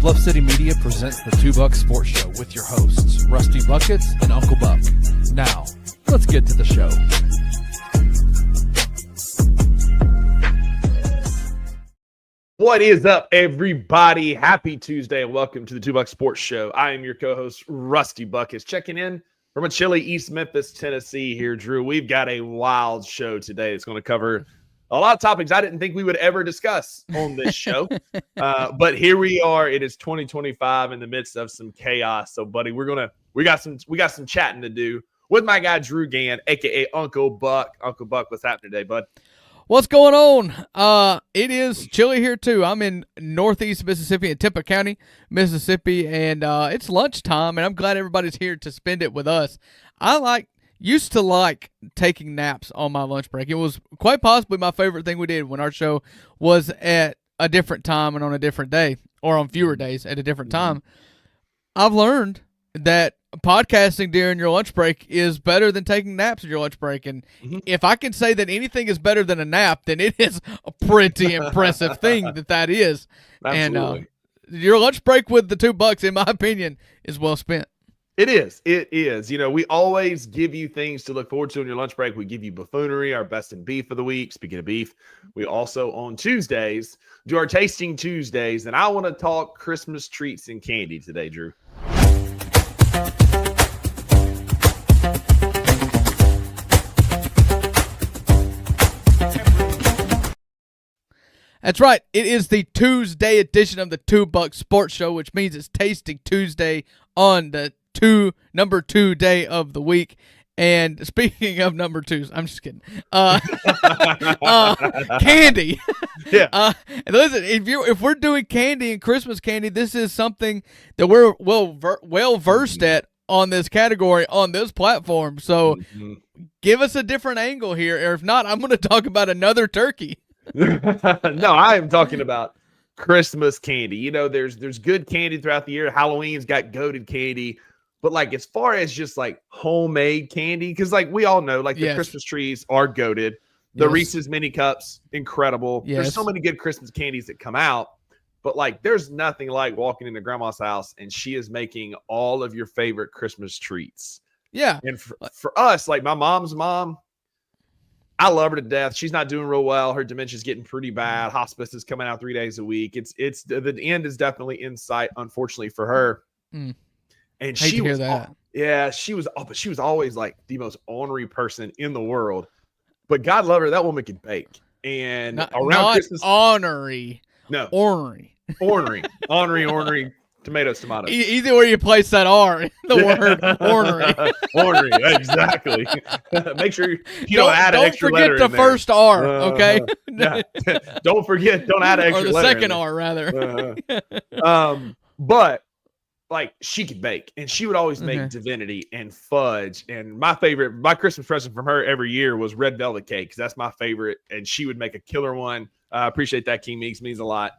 Bluff City Media presents the Two Buck Sports Show with your hosts, Rusty Buckets and Uncle Buck. Now, let's get to the show. What is up, everybody? Happy Tuesday and welcome to the Two Buck Sports Show. I am your co-host, Rusty Buckets, checking in from a chilly East Memphis, Tennessee here, Drew. We've got a wild show today. It's going to cover a lot of topics I didn't think we would ever discuss on this show. But here we are. It is 2025 in the midst of some chaos. So, buddy, we got some chatting to do with my guy Drew Gann, aka Uncle Buck. Uncle Buck, what's happening today, bud? What's going on? It is chilly here too. I'm in northeast Mississippi in Tippah County, Mississippi, and it's lunchtime, and I'm glad everybody's here to spend it with us. I used to like taking naps on my lunch break. It was quite possibly my favorite thing we did when our show was at a different time and on a different day, or on fewer days at a different time. I've learned that podcasting during your lunch break is better than taking naps at your lunch break. And if I can say that anything is better than a nap, then it is a pretty impressive thing that is. Absolutely. And your lunch break with the $2, in my opinion, is well spent. It is. It is. You know, we always give you things to look forward to on your lunch break. We give you buffoonery, our best in beef of the week. Speaking of beef, we also on Tuesdays do our tasting Tuesdays. And I want to talk Christmas treats and candy today, Drew. That's right. It is the Tuesday edition of the $2 Sports Show, which means it's Tasting Tuesday on the number 2 day of the week. And speaking of number twos, I'm just kidding. Candy. Yeah. And listen, if we're doing candy and Christmas candy, this is something that we're well versed at on this category on this platform. So give us a different angle here, or if not, I'm going to talk about another turkey. No, I am talking about Christmas candy. You know, there's good candy throughout the year. Halloween's got goated candy. But, like, as far as just, like, homemade candy, because, like, we all know, like, the Christmas trees are goated. The Reese's Mini Cups, incredible. There's so many good Christmas candies that come out. But, like, there's nothing like walking into Grandma's house and she is making all of your favorite Christmas treats. Yeah. And for us, like, my mom's mom, I love her to death. She's not doing real well. Her dementia's getting pretty bad. Hospice is coming out 3 days a week. It's the end is definitely in sight, unfortunately for her. And she was, she was always like the most ornery person in the world. But God love her, that woman could bake. And not Christmas, ornery. No, ornery, tomatoes. Either where you place that R in the word ornery. Ornery, exactly. Make sure you don't add an extra letter. Don't forget the first R, okay? Don't add an extra letter. Or the second R, rather. But like, she could bake, and she would always make divinity and fudge. And my Christmas present from her every year was red velvet cake, because that's my favorite. And she would make a killer one. I appreciate that, King Meeks, means a lot.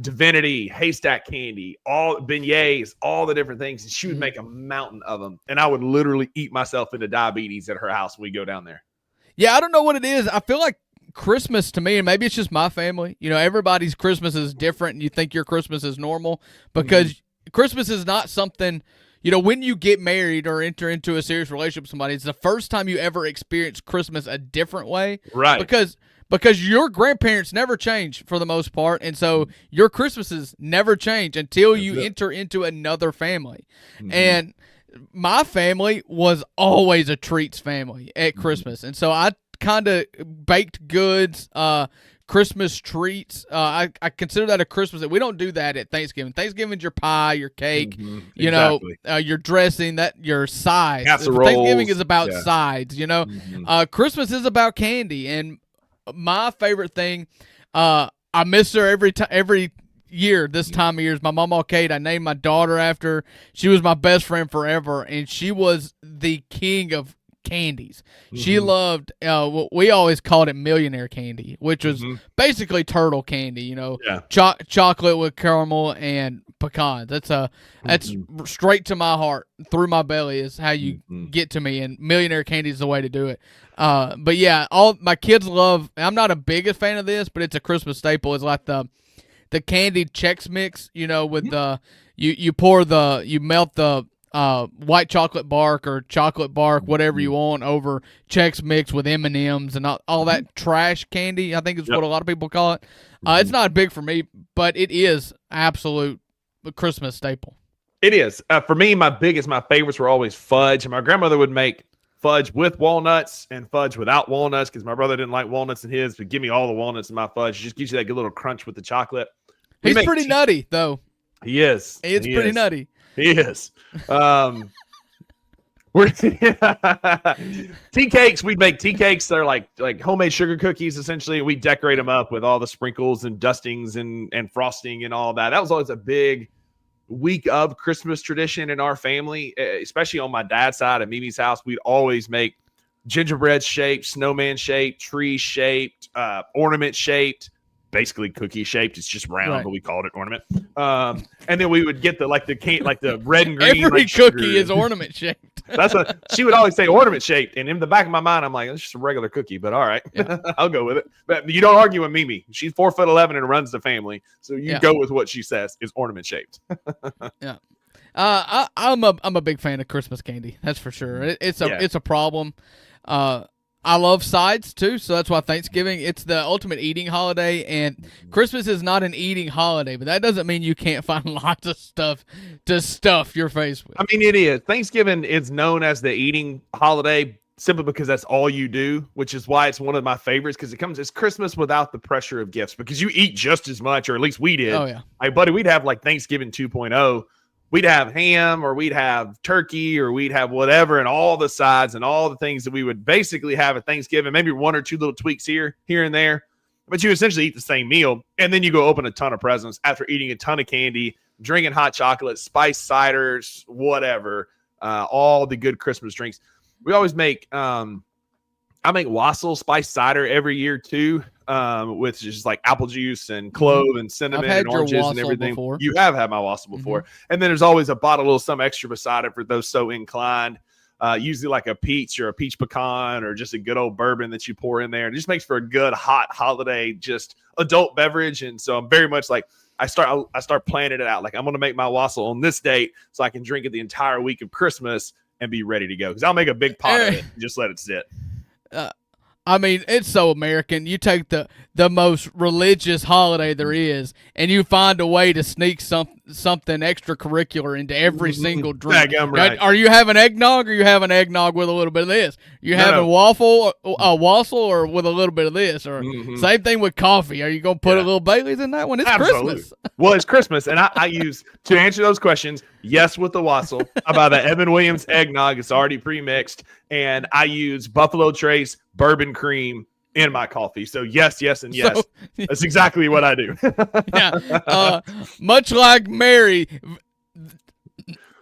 Divinity, haystack candy, all beignets, all the different things. And she would make a mountain of them. And I would literally eat myself into diabetes at her house when we go down there. Yeah, I don't know what it is. I feel like Christmas to me, and maybe it's just my family, you know, everybody's Christmas is different, and you think your Christmas is normal, because Christmas is not something, you know, when you get married or enter into a serious relationship with somebody, it's the first time you ever experience Christmas a different way. Right. Because your grandparents never change for the most part, and so your Christmases never change until you enter into another family. And my family was always a treats family at Christmas, and so I kind of baked goods, Christmas treats. I consider that a Christmas. We don't do that at Thanksgiving. Thanksgiving's your pie, your cake, you know, your dressing, your sides. Casseroles. Thanksgiving is about sides, you know. Christmas is about candy, and my favorite thing, I miss her every year. This time of year is my mama Kate. I named my daughter after her. She was my best friend forever, and she was the king of candies. She loved what we always called it millionaire candy, which was basically turtle candy, you know, chocolate with caramel and pecans. That's straight to my heart, through my belly is how you get to me, and millionaire candy is the way to do it. But yeah, all my kids love, I'm not a biggest fan of this, but it's a Christmas staple, is like the the candied Chex Mix, with the you melt the white chocolate bark or chocolate bark, whatever you want, over Chex Mix with M&Ms and all that trash candy, I think is what a lot of people call it. It's not big for me, but it is absolute Christmas staple. It is. For me, my favorites were always fudge. And my grandmother would make fudge with walnuts and fudge without walnuts because my brother didn't like walnuts in his, but give me all the walnuts in my fudge. It just gives you that good little crunch with the chocolate. He's pretty nutty, though. He is. It's pretty nutty. He is. We're tea cakes. We'd make tea cakes. They're like homemade sugar cookies, essentially. We decorate them up with all the sprinkles and dustings and frosting and all that. That was always a big week of Christmas tradition in our family, especially on my dad's side at Mimi's house. We'd always make gingerbread shaped, snowman shaped, tree shaped, ornament shaped, basically cookie shaped. It's just round, but we called it ornament. And then we would get the red and green. Every cookie is ornament shaped. That's what she would always say, ornament shaped. And in the back of my mind, I'm like, it's just a regular cookie, but all right, I'll go with it. But you don't argue with Mimi. She's 4'11" and runs the family, so you go with what she says is ornament shaped. Yeah. I'm a big fan of Christmas candy. That's for sure. It's a problem. I love sides too, so that's why Thanksgiving, it's the ultimate eating holiday, and Christmas is not an eating holiday, but that doesn't mean you can't find lots of stuff to stuff your face with. I mean, it is. Thanksgiving is known as the eating holiday simply because that's all you do, which is why it's one of my favorites, because it's Christmas without the pressure of gifts, because you eat just as much, or at least we did. Oh, yeah. Like, buddy, we'd have like Thanksgiving 2.0. We'd have ham, or we'd have turkey, or we'd have whatever, and all the sides and all the things that we would basically have at Thanksgiving, maybe one or two little tweaks here and there. But you essentially eat the same meal, and then you go open a ton of presents after eating a ton of candy, drinking hot chocolate, spiced ciders, whatever, all the good Christmas drinks. We always make I make wassail spiced cider every year too, with just like apple juice and clove and cinnamon and oranges and everything. Before. You have had my wassail before. And then there's always a bottle, little something extra beside it for those so inclined. Usually like a peach or a peach pecan or just a good old bourbon that you pour in there. It just makes for a good hot holiday, just adult beverage. And so I'm very much like, I start planning it out. Like, I'm going to make my wassail on this date so I can drink it the entire week of Christmas and be ready to go. Because I'll make a big pot of it and just let it sit. I mean, it's so American. You take the most religious holiday there is, and you find a way to sneak something extracurricular into every single drink. Right. Are you having eggnog, or you having eggnog with a little bit of this? You having wassail or with a little bit of this? Or same thing with coffee. Are you going to put a little Bailey's in that one? It's Christmas. Well, it's Christmas, and I use, to answer those questions, yes with the wassail. I buy the Evan Williams eggnog. It's already pre-mixed, and I use Buffalo Trace bourbon cream in my coffee. So yes, and yes. So, that's exactly what I do. Much like Mary.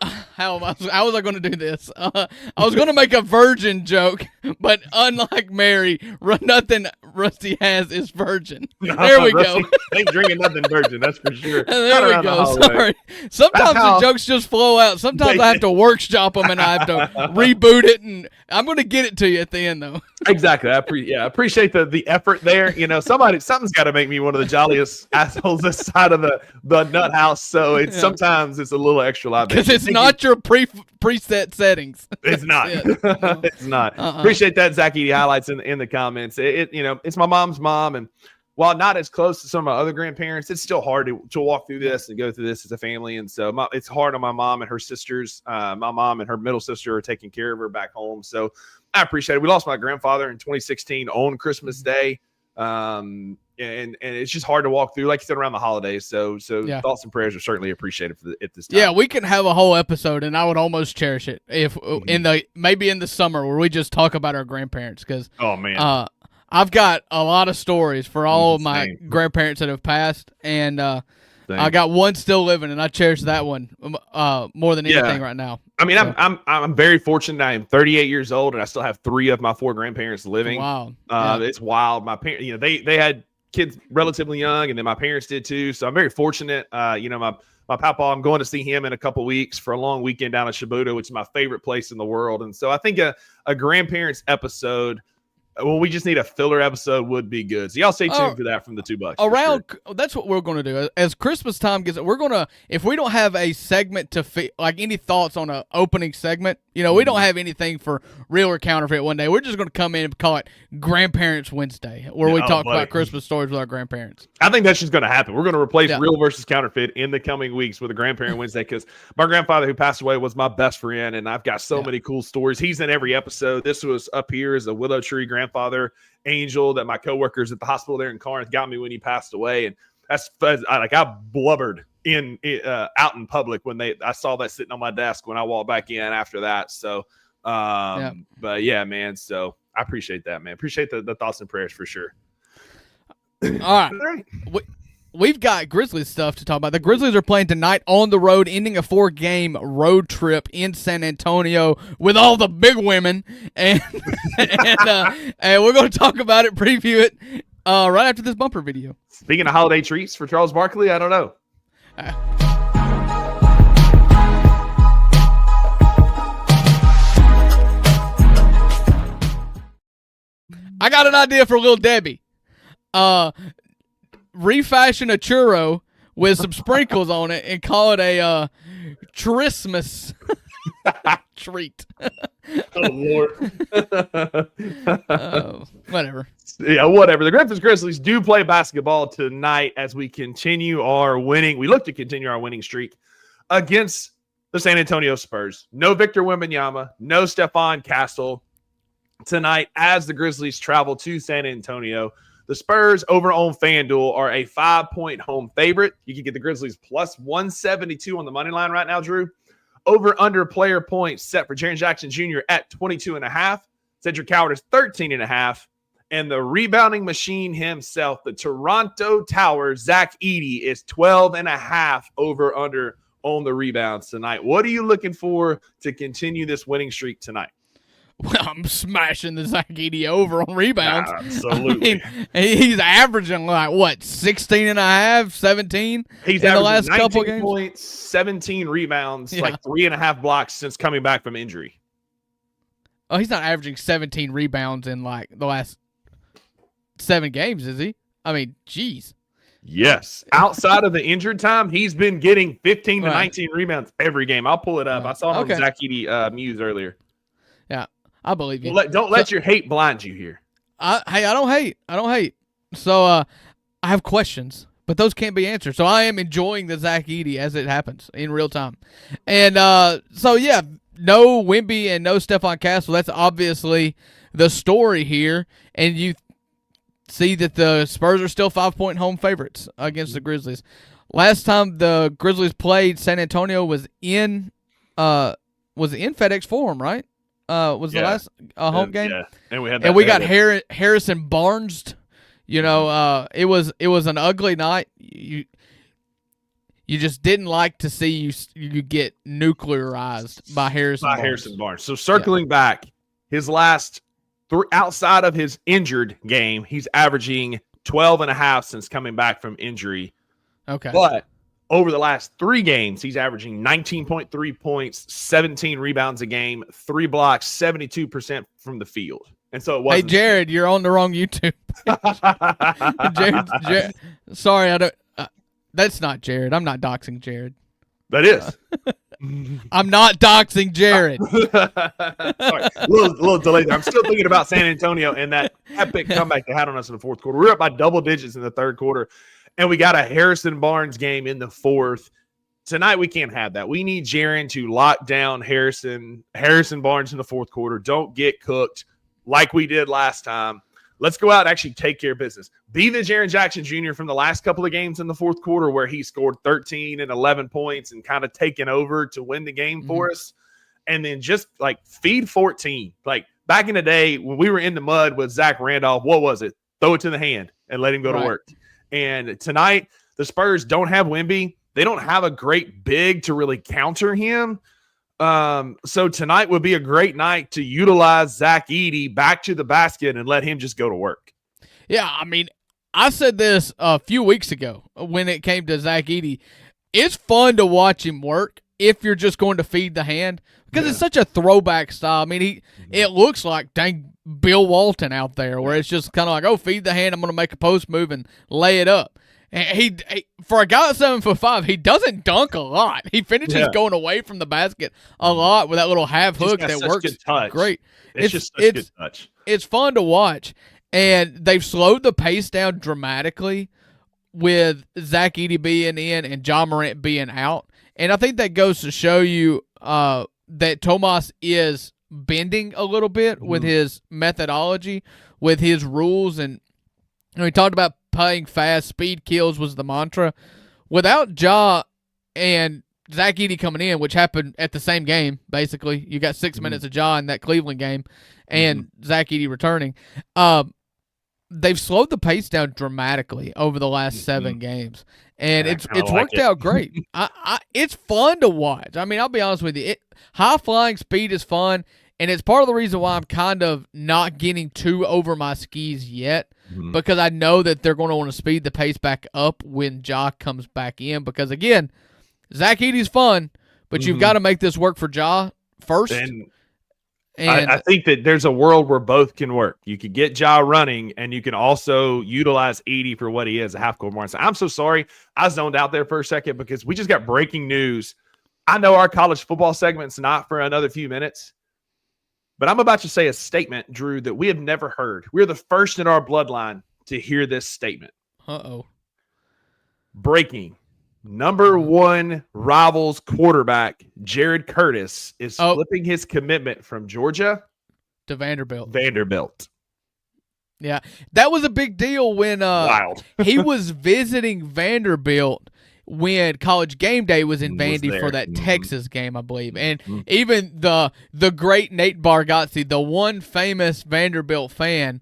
How was I going to do this? I was going to make a virgin joke, but unlike Mary, nothing Rusty has is virgin. There we go. Ain't drinking nothing virgin, that's for sure. There we go. Sorry. Sometimes the jokes just flow out. Sometimes I have to workshop them, and I have to reboot it, and I'm going to get it to you at the end, though. Exactly. I appreciate the effort there. You know, something's got to make me one of the jolliest assholes this side of the nut house. So sometimes it's a little extra live because it's not your preset settings. It's not. It's not. Appreciate that, Zach Edie highlights in the comments. It's my mom's mom, and while not as close to some of my other grandparents, it's still hard to walk through this and go through this as a family. And so it's hard on my mom and her sisters. My mom and her middle sister are taking care of her back home. So I appreciate it. We lost my grandfather in 2016 on Christmas Day. And it's just hard to walk through, like you said, around the holidays. So thoughts and prayers are certainly appreciated at this time. Yeah, we can have a whole episode, and I would almost cherish it if maybe in the summer where we just talk about our grandparents, because I've got a lot of stories for all of my grandparents that have passed, and I got one still living, and I cherish that one more than anything right now. I mean, so. I'm very fortunate. I am 38 years old, and I still have 3 of my 4 grandparents living. Wow, it's wild. My parents, they had kids relatively young, and then my parents did too. So I'm very fortunate. My papa, I'm going to see him in a couple weeks for a long weekend down in Shibuya, which is my favorite place in the world. And so I think a grandparents episode Well, we just need a filler episode would be good. So y'all stay tuned for that from the $2. That's what we're going to do. As Christmas time gets, we're going to, if we don't have a segment like any thoughts on an opening segment, we don't have anything for real or counterfeit one day. We're just going to come in and call it Grandparents Wednesday, where we talk about Christmas stories with our grandparents. I think that's just going to happen. We're going to replace real versus counterfeit in the coming weeks with a Grandparent Wednesday, because my grandfather who passed away was my best friend, and I've got so many cool stories. He's in every episode. This was up here as a willow tree grandfather angel that my coworkers at the hospital there in Corinth got me when he passed away, and I blubbered out in public when I saw that sitting on my desk when I walked back in after that. So, but yeah, man. So I appreciate that, man. Appreciate the thoughts and prayers for sure. All right. We've got Grizzlies stuff to talk about. The Grizzlies are playing tonight on the road, ending a 4-game road trip in San Antonio with all the big women, and we're going to talk about it, preview it right after this bumper video. Speaking of holiday treats for Charles Barkley, I don't know. I got an idea for Little Debbie. Refashion a churro with some sprinkles on it and call it a Christmas treat. Oh, Lord. Whatever. Yeah, whatever. The Memphis Grizzlies do play basketball tonight as we continue our winning. We look to continue our winning streak against the San Antonio Spurs. No Victor Wembanyama, no Stephon Castle tonight as the Grizzlies travel to San Antonio. The Spurs over on FanDuel are a 5-point home favorite. You can get the Grizzlies plus 172 on the money line right now, Drew. Over under player points set for Jaren Jackson Jr. at 22.5. Cedric Howard is 13.5. And the rebounding machine himself, the Toronto Tower, Zach Edey, is 12.5 over under on the rebounds tonight. What are you looking for to continue this winning streak tonight? Well, I'm smashing the Zach Edey over on rebounds. Absolutely. He's averaging 16 and a half, 17 He's in the last 19 couple games. Points, 17 rebounds, 3.5 blocks since coming back from injury. Oh, he's not averaging 17 rebounds in the last 7 games, is he? I mean, geez. Yes. Outside of the injured time, he's been getting 15 to 19 rebounds every game. I'll pull it up. I saw him on Zach Edey Muse earlier. Yeah, I believe you. Well, don't let your hate blind you here. I don't hate. So I have questions, but those can't be answered. So I am enjoying the Zach Edey as it happens in real time. And no Wemby and no Stephon Castle. That's obviously the story here. And you see that the Spurs are still 5-point home favorites against the Grizzlies. Last time the Grizzlies played San Antonio was in FedEx Forum, right? Was the last home game? Yeah, and we got Harrison Barnes. It was an ugly night. You just didn't like to see you get nuclearized by Harrison Barnes. So circling back, his last outside of his injured game, he's averaging 12.5 since coming back from injury. Okay, but over the last 3 games, he's averaging 19.3 points, 17 rebounds a game, 3 blocks, 72% from the field. And so it wasn't. Hey, Jared, you're on the wrong YouTube. Jared, sorry, I don't. That's not Jared. I'm not doxing Jared. That is. I'm not doxing Jared. Sorry, a little delay there. I'm still thinking about San Antonio and that epic comeback they had on us in the fourth quarter. We were up by double digits in the third quarter. And we got a Harrison Barnes game in the fourth. Tonight, we can't have that. We need Jaren to lock down Harrison Barnes in the fourth quarter. Don't get cooked like we did last time. Let's go out and actually take care of business. Be the Jaren Jackson Jr. from the last couple of games in the fourth quarter where he scored 13 and 11 points and kind of taken over to win the game for us. And then just feed 14. Back in the day when we were in the mud with Zach Randolph, what was it? Throw it to the hand and let him go to work. And tonight, the Spurs don't have Wemby. They don't have a great big to really counter him. So tonight would be a great night to utilize Zach Edey back to the basket and let him just go to work. Yeah, I mean, I said this a few weeks ago when it came to Zach Edey. It's fun to watch him work if you're just going to feed the hand because it's such a throwback style. I mean, it looks like dang Bill Walton out there, where it's just kind of like, oh, feed the hand, I'm going to make a post move and lay it up. And he for a guy that's 7'5", he doesn't dunk a lot. He finishes going away from the basket a lot with that little half hook that works great. It's just such a good touch. It's fun to watch, and they've slowed the pace down dramatically with Zach Edey being in and John Morant being out. And I think that goes to show you that Tomas is bending a little bit with his methodology, with his rules, and we talked about playing fast, speed kills was the mantra. Without Ja and Zach Edey coming in, which happened at the same game, basically, you got 6 minutes of Ja in that Cleveland game, and Zach Edey returning. They've slowed the pace down dramatically over the last 7 games, and it's worked out great. It's fun to watch. I mean, I'll be honest with you, high flying speed is fun, and it's part of the reason why I'm kind of not getting too over my skis yet, because I know that they're going to want to speed the pace back up when Ja comes back in. Because again, Zach Edey's fun, but you've got to make this work for Ja first. And I think that there's a world where both can work. You could get Ja running, and you can also utilize Edey for what he is, a half-court mark. I'm so sorry. I zoned out there for a second because we just got breaking news. I know our college football segment's not for another few minutes, but I'm about to say a statement, Drew, that we have never heard. We're the first in our bloodline to hear this statement. Uh-oh. Breaking. Number 1 Rivals quarterback, Jared Curtis, is flipping his commitment from Georgia to Vanderbilt. Yeah, that was a big deal when he was visiting Vanderbilt when College Game Day was in Vandy for that Texas game, I believe. And even the great Nate Bargatze, the one famous Vanderbilt fan,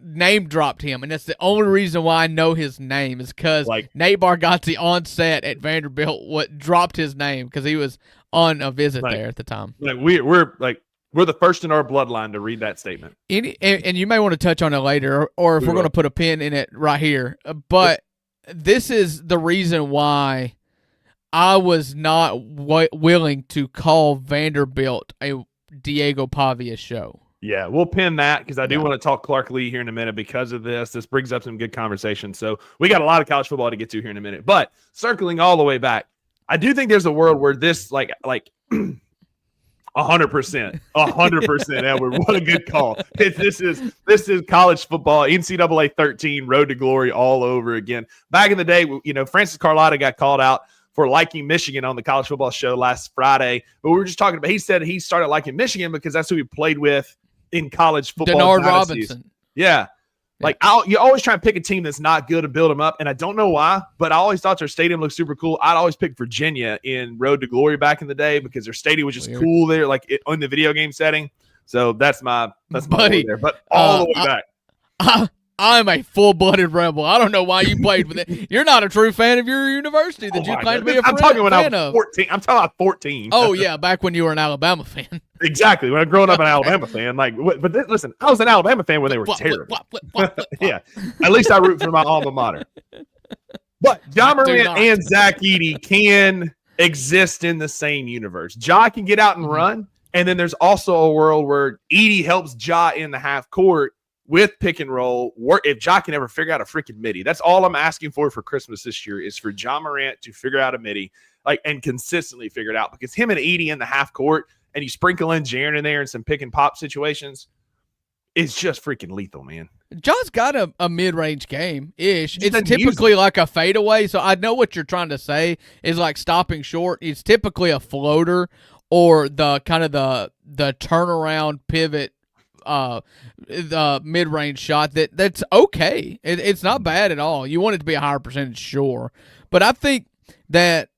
name dropped him. And that's the only reason why I know his name is because Nate Bargatze on set at Vanderbilt dropped his name because he was on a visit there at the time. We're the first in our bloodline to read that statement. And you may want to touch on it later, or if we're going to put a pin in it right here. But this is the reason why I was not willing to call Vanderbilt a Diego Pavia show. Yeah, we'll pin that because I do want to talk Clark Lee here in a minute because of this. This brings up some good conversation. So we got a lot of college football to get to here in a minute. But circling all the way back, I do think there's a world where this, 100%, 100%, Edward. What a good call. This is college football, NCAA 13, road to glory all over again. Back in the day, Francis Carlotta got called out for liking Michigan on the college football show last Friday. But we were just talking about, he said he started liking Michigan because that's who he played with in college football. Denard Robinson. Yeah. You always try and pick a team that's not good and build them up. And I don't know why, but I always thought their stadium looked super cool. I'd always pick Virginia in Road to Glory back in the day because their stadium was just cool there, in the video game setting. So that's my buddy there. But all the way back. I'm a full-blooded Rebel. I don't know why you played with it. You're not a true fan of your university that you claim to be a fan of. I'm talking when I was 14. I'm talking about 14. Oh, yeah, back when you were an Alabama fan. Exactly. When I growing up an Alabama fan. Listen, I was an Alabama fan when they were terrible. Yeah. At least I root for my alma mater. But Ja Morant and Zach Edey can exist in the same universe. Ja can get out and run, and then there's also a world where Edey helps Ja in the half court with pick and roll, if Ja can ever figure out a freaking midi. That's all I'm asking for Christmas this year is for Ja Morant to figure out a midi, and consistently figure it out. Because him and Edey in the half court, and you sprinkle in Jaren in there in some pick and pop situations, it's just freaking lethal, man. Ja's got a mid-range game-ish. It's typically like a fadeaway, so I know what you're trying to say is like stopping short. It's typically a floater or the kind of the turnaround pivot, the mid-range shot that's okay. It's not bad at all. You want it to be a higher percentage, sure. But I think that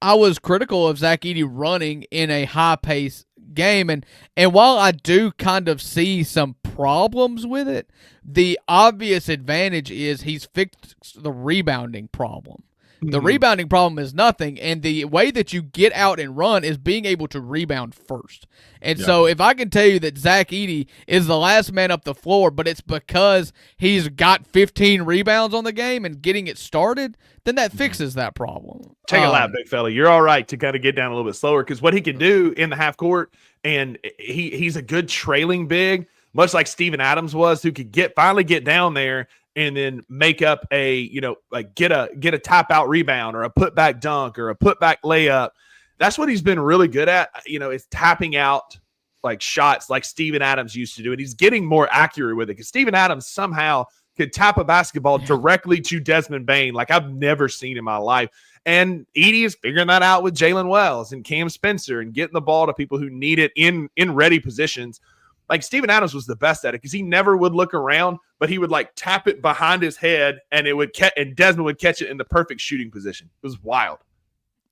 I was critical of Zach Edey running in a high-pace game, and while I do kind of see some problems with it, the obvious advantage is he's fixed the rebounding problem. The rebounding problem is nothing, and the way that you get out and run is being able to rebound first. And so if I can tell you that Zach Edey is the last man up the floor, but it's because he's got 15 rebounds on the game and getting it started, then that fixes that problem. Take a lap, big fella. You're all right to kind of get down a little bit slower because what he can do in the half court, and he's a good trailing big, much like Steven Adams was, who could finally get down there and then make up get a tap out rebound or a putback dunk or a putback layup. That's what he's been really good at, is tapping out like shots like Steven Adams used to do. And he's getting more accurate with it because Steven Adams somehow could tap a basketball directly to Desmond Bane like I've never seen in my life. And Edey is figuring that out with Jalen Wells and Cam Spencer and getting the ball to people who need it in ready positions. Like Steven Adams was the best at it because he never would look around, but he would like tap it behind his head and it would and Desmond would catch it in the perfect shooting position. It was wild.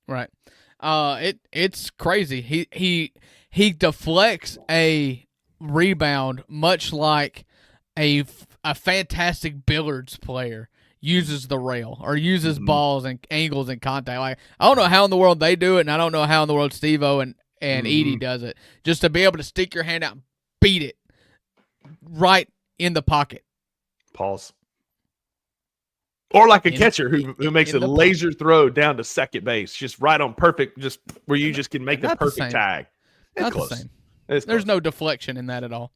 Right. It's crazy. He deflects a rebound much like a fantastic billiards player uses the rail or uses balls and angles and contact. Like I don't know how in the world they do it, and I don't know how in the world Steve-O and Edey does it. Just to be able to stick your hand out and beat it right in the pocket. Pause. Or like a catcher who makes a laser throw down to second base, just right on perfect, just where you just can make the perfect tag. It's not close. The same. There's no deflection in that at all.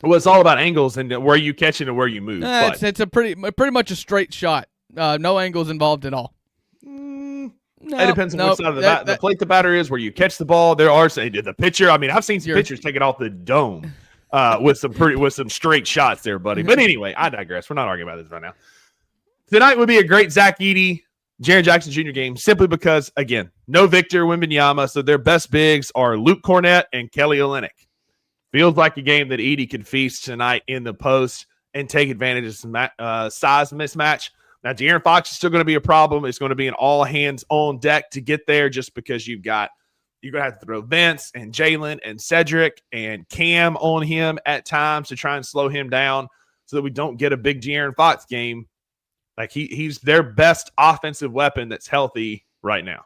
Well, it's all about angles and where you catch it and where you move. It's a pretty much a straight shot. No angles involved at all. It depends on which side of the plate the batter is, where you catch the ball. There are the pitcher. I mean, I've seen some pitchers take it off the dome with some straight shots there, buddy. But anyway, I digress. We're not arguing about this right now. Tonight would be a great Zach Edey, Jaren Jackson Jr. game simply because, again, no Victor Wembanyama, so their best bigs are Luke Cornett and Kelly Olynyk. Feels like a game that Edey could feast tonight in the post and take advantage of some size mismatch. Now, De'Aaron Fox is still going to be a problem. It's going to be an all hands on deck to get there just because you're going to have to throw Vince and Jalen and Cedric and Cam on him at times to try and slow him down so that we don't get a big De'Aaron Fox game. Like he's their best offensive weapon that's healthy right now.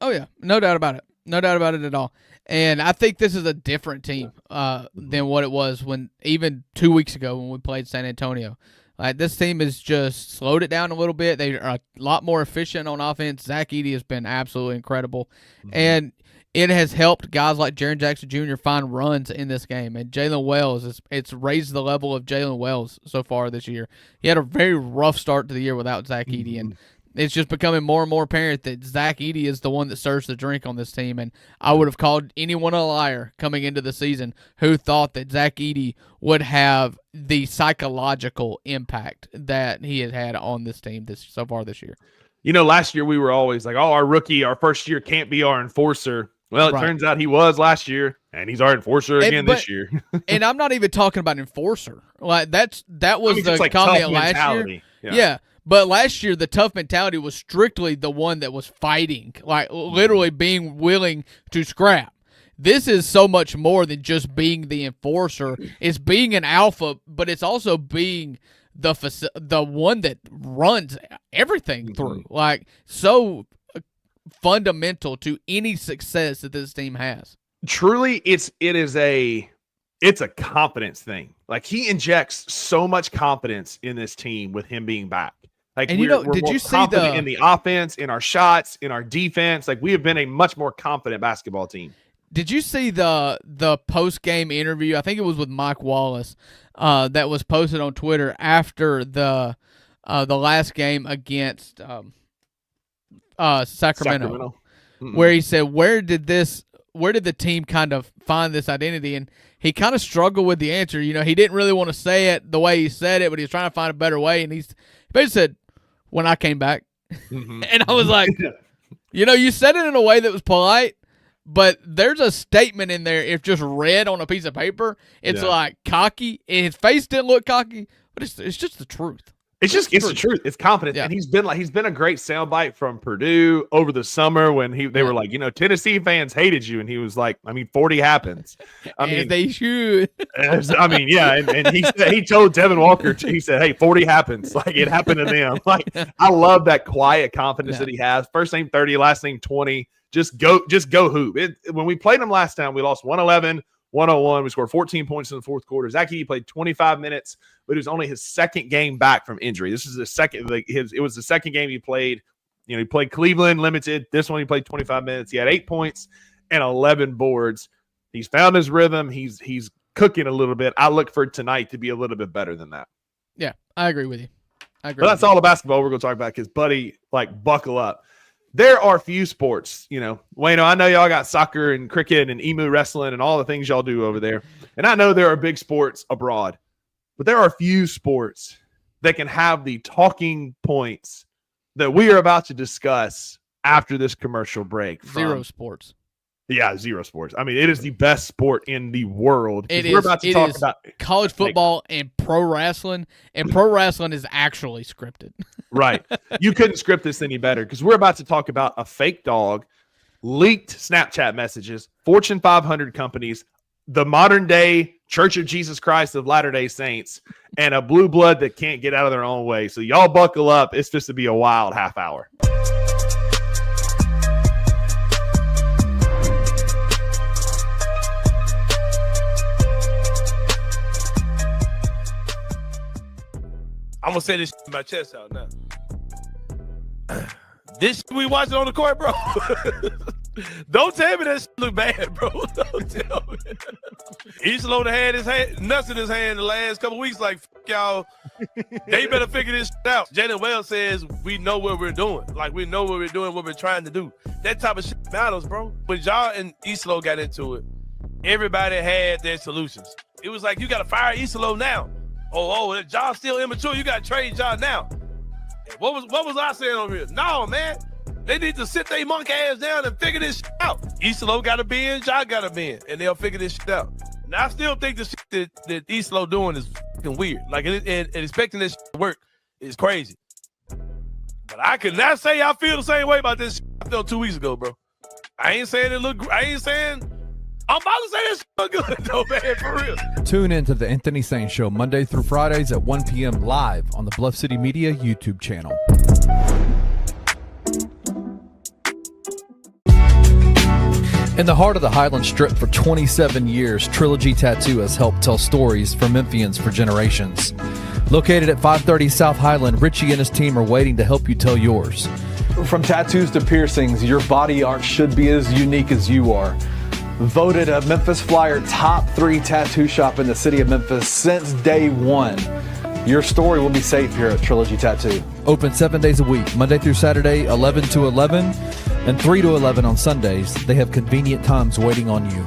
Oh, yeah. No doubt about it. No doubt about it at all. And I think this is a different team than what it was even 2 weeks ago when we played San Antonio. Like this team has just slowed it down a little bit. They are a lot more efficient on offense. Zach Edey has been absolutely incredible. And it has helped guys like Jaren Jackson Jr. find runs in this game. And Jalen Wells, it's raised the level of Jalen Wells so far this year. He had a very rough start to the year without Zach Edey, and it's just becoming more and more apparent that Zach Edey is the one that serves the drink on this team. And I would have called anyone a liar coming into the season who thought that Zach Edey would have the psychological impact that he has had on this team so far this year. Last year we were always like, oh, our first year can't be our enforcer. Well, it turns out he was last year, and he's our enforcer again this year. And I'm not even talking about enforcer. Like that was the comment last year. Yeah. But last year, the tough mentality was strictly the one that was fighting, like literally being willing to scrap. This is so much more than just being the enforcer. It's being an alpha, but it's also being the one that runs everything through. Like so fundamental to any success that this team has. Truly, it's a confidence thing. Like he injects so much confidence in this team with him being back. Like and we're did more you see confident in the offense, in our shots, in our defense? Like we have been a much more confident basketball team. Did you see the post game interview? I think it was with Mike Wallace that was posted on Twitter after the last game against Sacramento. Where he said, where did the team kind of find this identity? And he kind of struggled with the answer. He didn't really want to say it the way he said it, but he was trying to find a better way. And he basically said, when I came back. And I was like, you said it in a way that was polite, but there's a statement in there. If just read on a piece of paper, it's like cocky. And his face didn't look cocky, but it's just the truth. It's the truth. It's confidence. Yeah. And he's been a great soundbite from Purdue over the summer when they were like, Tennessee fans hated you. And he was like, 40 happens. They should. And he told Devin Walker, he said, hey, 40 happens. Like it happened to them. Like I love that quiet confidence that he has. First name 30, last name 20. Just go hoop. When we played them last time, we lost 111. 101. We scored 14 points in the fourth quarter. Zach Edey played 25 minutes, but it was only his second game back from injury. This is the second. It was the second game he played. He played Cleveland limited. This one he played 25 minutes. He had 8 points and 11 boards. He's found his rhythm. He's cooking a little bit. I look for tonight to be a little bit better than that. Yeah, I agree with you. But that's all the basketball we're going to talk about because, buddy, like, buckle up. There are few sports, Wayno, I know y'all got soccer and cricket and emu wrestling and all the things y'all do over there. And I know there are big sports abroad, but there are few sports that can have the talking points that we are about to discuss after this commercial break. Zero sports. Yeah, zero sports. I mean, it is the best sport in the world. We're about to talk about college football and pro wrestling, and pro wrestling is actually scripted. Right. You couldn't script this any better because we're about to talk about a fake dog, leaked Snapchat messages, Fortune 500 companies, the modern day Church of Jesus Christ of Latter-day Saints, and a blue blood that can't get out of their own way. So y'all buckle up. It's just to be a wild half hour. I'm gonna say this in my chest out now. This we watching on the court, bro. Don't tell me that look bad, bro. Don't tell me. He's slow to had his hand, nuts in his hand the last couple weeks. Like, y'all, they better figure this out. Jalen Wells says we know what we're doing. Like, we know what we're doing, what we're trying to do. That type of shit matters, bro. When y'all and Islo got into it, everybody had their solutions. It was like, you got to fire Islo now. Oh, John's still immature. You got to trade John now. What was I saying over here? No, man. They need to sit their monk ass down and figure this shit out. Islo got to be in, John got to be in, and they'll figure this shit out. Now, I still think the shit that Islo doing is fucking weird. Like, and expecting this shit to work is crazy. But I could not say I feel the same way about this shit I felt 2 weeks ago, bro. I ain't saying it look. I ain't saying. I'm about to say this look good, though, man, for real. Tune in to the Anthony Sain Show Monday through Fridays at 1 p.m. live on the Bluff City Media YouTube channel. In the heart of the Highland Strip for 27 years, Trilogy Tattoo has helped tell stories for Memphians for generations. Located at 530 South Highland, Richie and his team are waiting to help you tell yours. From tattoos to piercings, your body art should be as unique as you are. Voted a Memphis Flyer top 3 tattoo shop in the city of Memphis since day one. Your story will be safe here at Trilogy Tattoo. Open 7 days a week, Monday through Saturday, 11 to 11, and 3 to 11 on Sundays. They have convenient times waiting on you.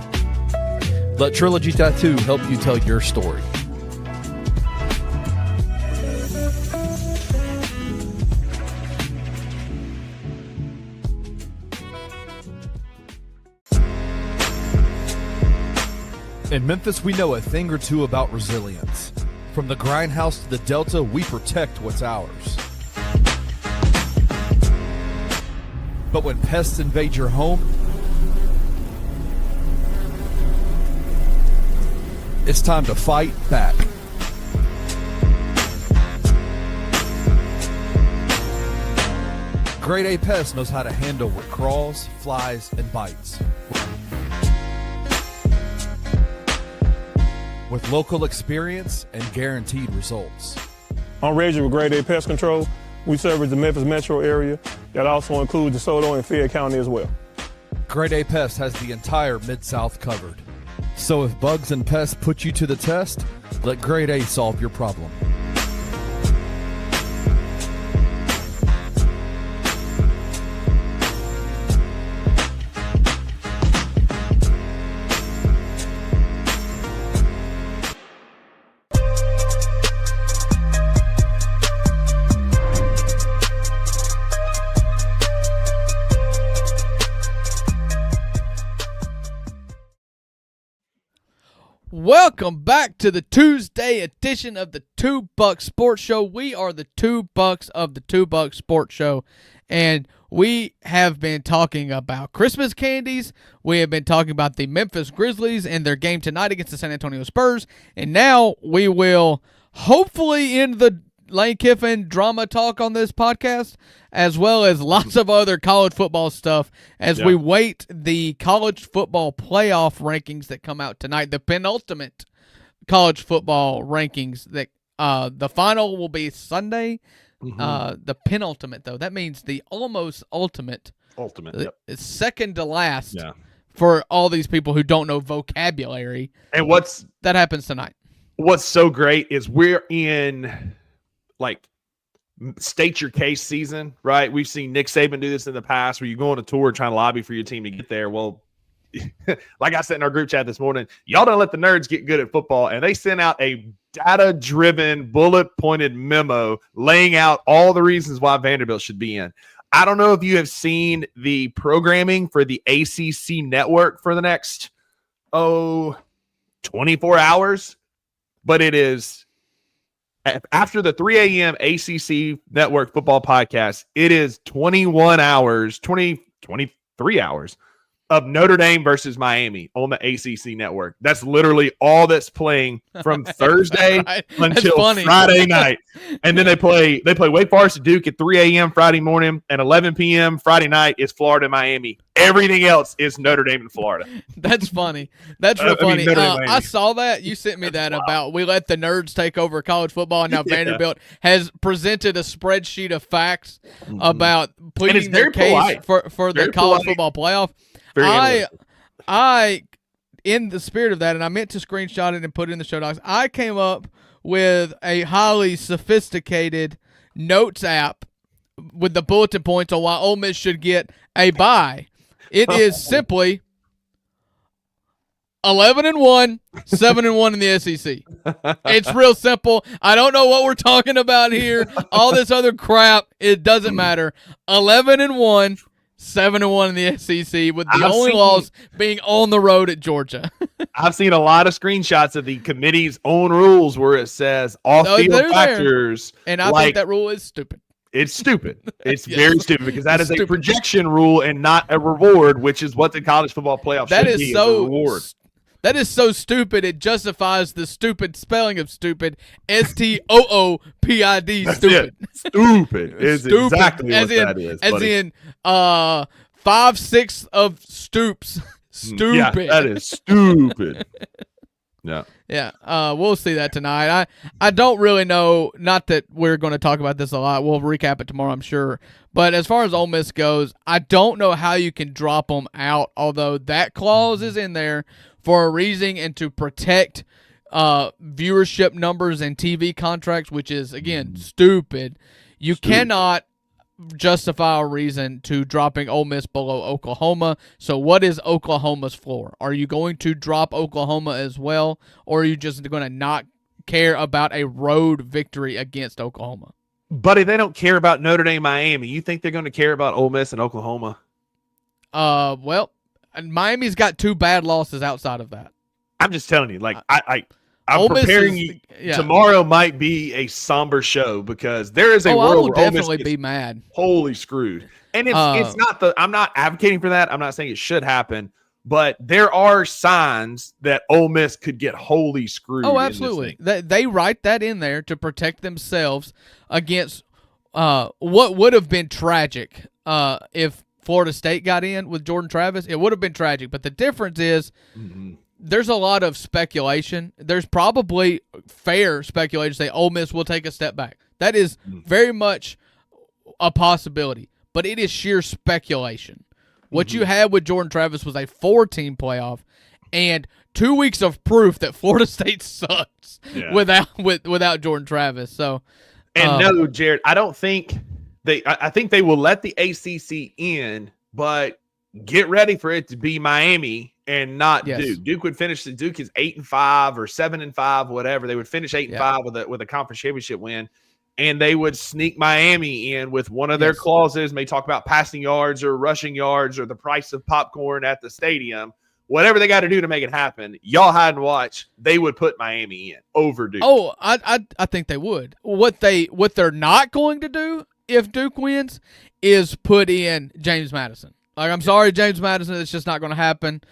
Let Trilogy Tattoo help you tell your story. In Memphis, we know a thing or two about resilience. From the grindhouse to the Delta, we protect what's ours. But when pests invade your home, it's time to fight back. Grade A Pest knows how to handle what crawls, flies, and bites. With local experience and guaranteed results. I'm Reggie with Grade A Pest Control. We service the Memphis metro area. That also includes DeSoto and Fayette County as well. Grade A Pest has the entire Mid-South covered. So if bugs and pests put you to the test, let Grade A solve your problem. Welcome back to the Tuesday edition of the Two Bucks Sports Show. We are the Two Bucks of the Two Bucks Sports Show, and we have been talking about Christmas candies. We have been talking about the Memphis Grizzlies and their game tonight against the San Antonio Spurs, and now we will hopefully end the Lane Kiffin drama talk on this podcast, as well as lots of other college football stuff as we wait the college football playoff rankings that come out tonight, the penultimate college football rankings. That the final will be Sunday. The penultimate, though, that means the almost ultimate, Yep. second to last for all these people who don't know vocabulary. And that happens tonight. What's so great is we're in like state your case season, right? We've seen Nick Saban do this in the past where you go on a tour trying to lobby for your team to get there. Well, like I said in our group chat this morning, y'all don't let the nerds get good at football. And they sent out a data-driven, bullet-pointed memo laying out all the reasons why Vanderbilt should be in. I don't know if you have seen the programming for the ACC network for the next, 24 hours, but it is after the 3 a.m. ACC network football podcast, it is 21 hours, 23 hours of Notre Dame versus Miami on the ACC network. That's literally all that's playing from Thursday Right. until Friday night. And then they play Wake Forest at Duke at 3 a.m. Friday morning, and 11 p.m. Friday night is Florida Miami. Everything else is Notre Dame and Florida. That's funny. That's real funny. Notre Dame, I saw that. You sent me that about we let the nerds take over college football, and now Vanderbilt has presented a spreadsheet of facts about pleading their case for the college football playoff. I, in the spirit of that, and I meant to screenshot it and put it in the show docs, I came up with a highly sophisticated notes app with the bulletin points on why Ole Miss should get a bye. It is simply 11-1, 7-1 in the SEC. It's real simple. I don't know what we're talking about here. All this other crap, it doesn't matter. 11-1. 7-1 in the SEC, with the only loss being on the road at Georgia. I've seen a lot of screenshots of the committee's own rules where it says off-field factors. And I think that rule is stupid. It's stupid. It's very stupid because that is a projection rule and not a reward, which is what the college football playoff should be, a reward. That is so stupid, it justifies the stupid spelling of stupid. STOOPID, stupid. Stupid is exactly what that is. As buddy. in 5/6 of stoops. Stupid. Yeah, that is stupid. Yeah. Yeah, we'll see that tonight. I don't really know, not that we're going to talk about this a lot. We'll recap it tomorrow, I'm sure. But as far as Ole Miss goes, I don't know how you can drop them out, although that clause is in there for a reason and to protect viewership numbers and TV contracts, which is, again, stupid. You cannot justify a reason to dropping Ole Miss below Oklahoma. So what is Oklahoma's floor? Are you going to drop Oklahoma as well, or are you just going to not care about a road victory against Oklahoma? Buddy, they don't care about Notre Dame, Miami. You think they're going to care about Ole Miss and Oklahoma? Well, Miami's got 2 bad losses outside of that. I'm just telling you, like I'm preparing you. Yeah. Tomorrow might be a somber show because there is a world I will where definitely Ole Miss be mad. Wholly screwed. And it's not I'm not advocating for that. I'm not saying it should happen, but there are signs that Ole Miss could get wholly screwed. Oh, absolutely. They write that in there to protect themselves against what would have been tragic if Florida State got in with Jordan Travis. It would have been tragic, but the difference is there's a lot of speculation. There's probably fair speculation to say Ole Miss will take a step back. That is very much a possibility, but it is sheer speculation. What you had with Jordan Travis was a 4-team playoff and 2 weeks of proof that Florida State sucks without Jordan Travis. So, no, Jared, I don't think I think they will let the ACC in, but get ready for it to be Miami and not Duke. Duke would finish. Duke is 8-5 or 7-5, whatever. They would finish 8-5 with a conference championship win, and they would sneak Miami in with one of their clauses. May talk about passing yards or rushing yards or the price of popcorn at the stadium. Whatever they got to do to make it happen, y'all hide and watch. They would put Miami in over Duke. Oh, I think they would. What they're not going to do if Duke wins is put in James Madison. Like, I'm sorry, James Madison, it's just not going to happen.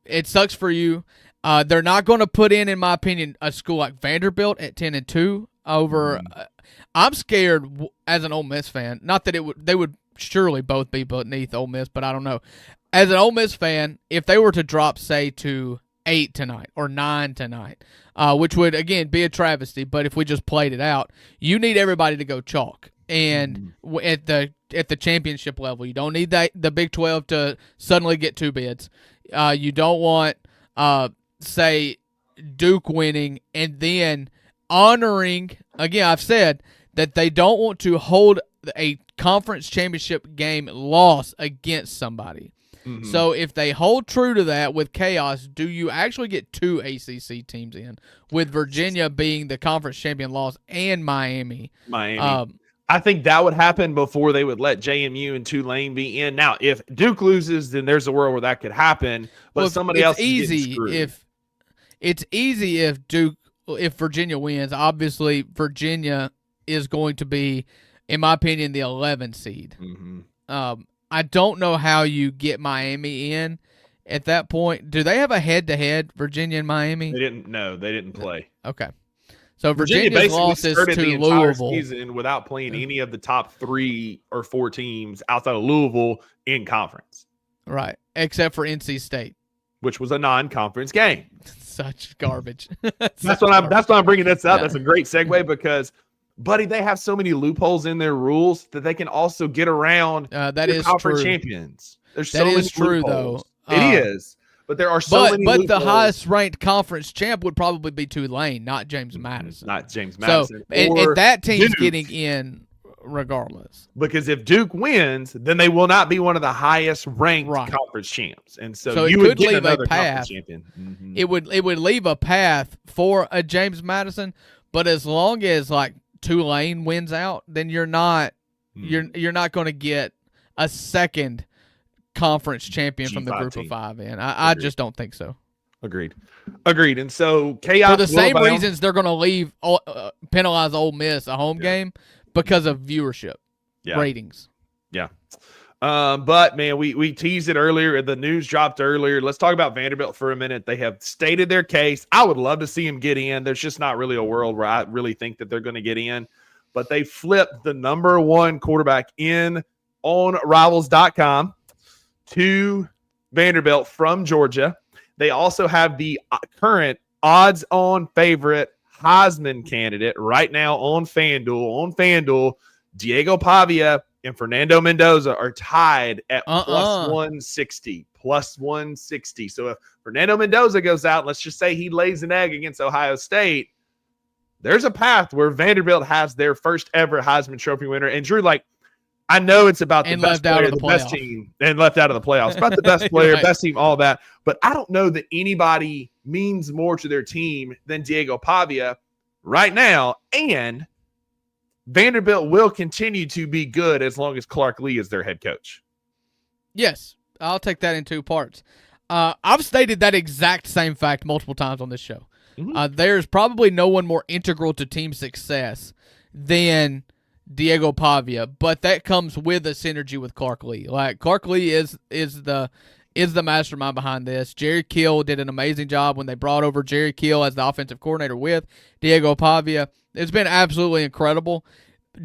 It sucks for you. They're not going to put in my opinion, a school like Vanderbilt at 10-2 over. I'm scared as an Ole Miss fan. Not that they would surely both be beneath Ole Miss, but I don't know. As an Ole Miss fan, if they were to drop, say, to 8 tonight or 9 tonight, which would, again, be a travesty, but if we just played it out, you need everybody to go chalk. And at the at the championship level. You don't need the Big 12 to suddenly get 2 bids. You don't want, say, Duke winning and then honoring. Again, I've said that they don't want to hold a conference championship game loss against somebody. Mm-hmm. So if they hold true to that with chaos, do you actually get 2 ACC teams in, with Virginia being the conference champion loss and Miami? I think that would happen before they would let JMU and Tulane be in. Now, if Duke loses, then there's a world where that could happen. But somebody else is getting screwed. It's easy if Virginia wins. Obviously, Virginia is going to be, in my opinion, the 11 seed. Mm-hmm. I don't know how you get Miami in at that point. Do they have a head-to-head, Virginia and Miami? They didn't play. Okay. So Virginia Virginia's loss is to the entire Louisville season without playing any of the top 3 or 4 teams outside of Louisville in conference. Right, except for NC State, which was a non-conference game. Such garbage. That's why I'm bringing this up. Yeah. That's a great segue because, buddy, they have so many loopholes in their rules that they can also get around that is conference true. Champions. There's so many is true loopholes. though. It is. But there are so many But loopholes. the highest ranked conference champ would probably be Tulane, not James Madison. Not James Madison. So, and that team's Duke. getting in regardless. Because if Duke wins, then they will not be one of the highest ranked conference champs. And so you would get another conference champion. Mm-hmm. It would leave a path for a James Madison, but as long as like Tulane wins out, then you're not going to get a second conference champion from the group of 5 in. I just don't think so. Agreed. And so chaos for the same reasons they're going to leave penalize Ole Miss a home game because of viewership ratings. Yeah. But man, we teased it earlier. The news dropped earlier. Let's talk about Vanderbilt for a minute. They have stated their case. I would love to see them get in. There's just not really a world where I really think that they're going to get in. But they flipped the number 1 quarterback in on Rivals.com to Vanderbilt from Georgia. They also have the current odds-on favorite Heisman candidate right now on FanDuel. Diego Pavia and Fernando Mendoza are tied at plus 160. So if Fernando Mendoza goes out, let's just say he lays an egg against Ohio State, there's a path where Vanderbilt has their first ever Heisman Trophy winner. And Drew, I know it's about the best player, the best team, and left out of the playoffs. It's about the best player, right. Best team, all that. But I don't know that anybody means more to their team than Diego Pavia right now. And Vanderbilt will continue to be good as long as Clark Lee is their head coach. Yes, I'll take that in 2 parts. I've stated that exact same fact multiple times on this show. Mm-hmm. There's probably no one more integral to team success than Diego Pavia, but that comes with a synergy with Clark Lee. Like Clark Lee is the mastermind behind this. Jerry Kill did an amazing job when they brought over Jerry Kill as the offensive coordinator with Diego Pavia. It's been absolutely incredible.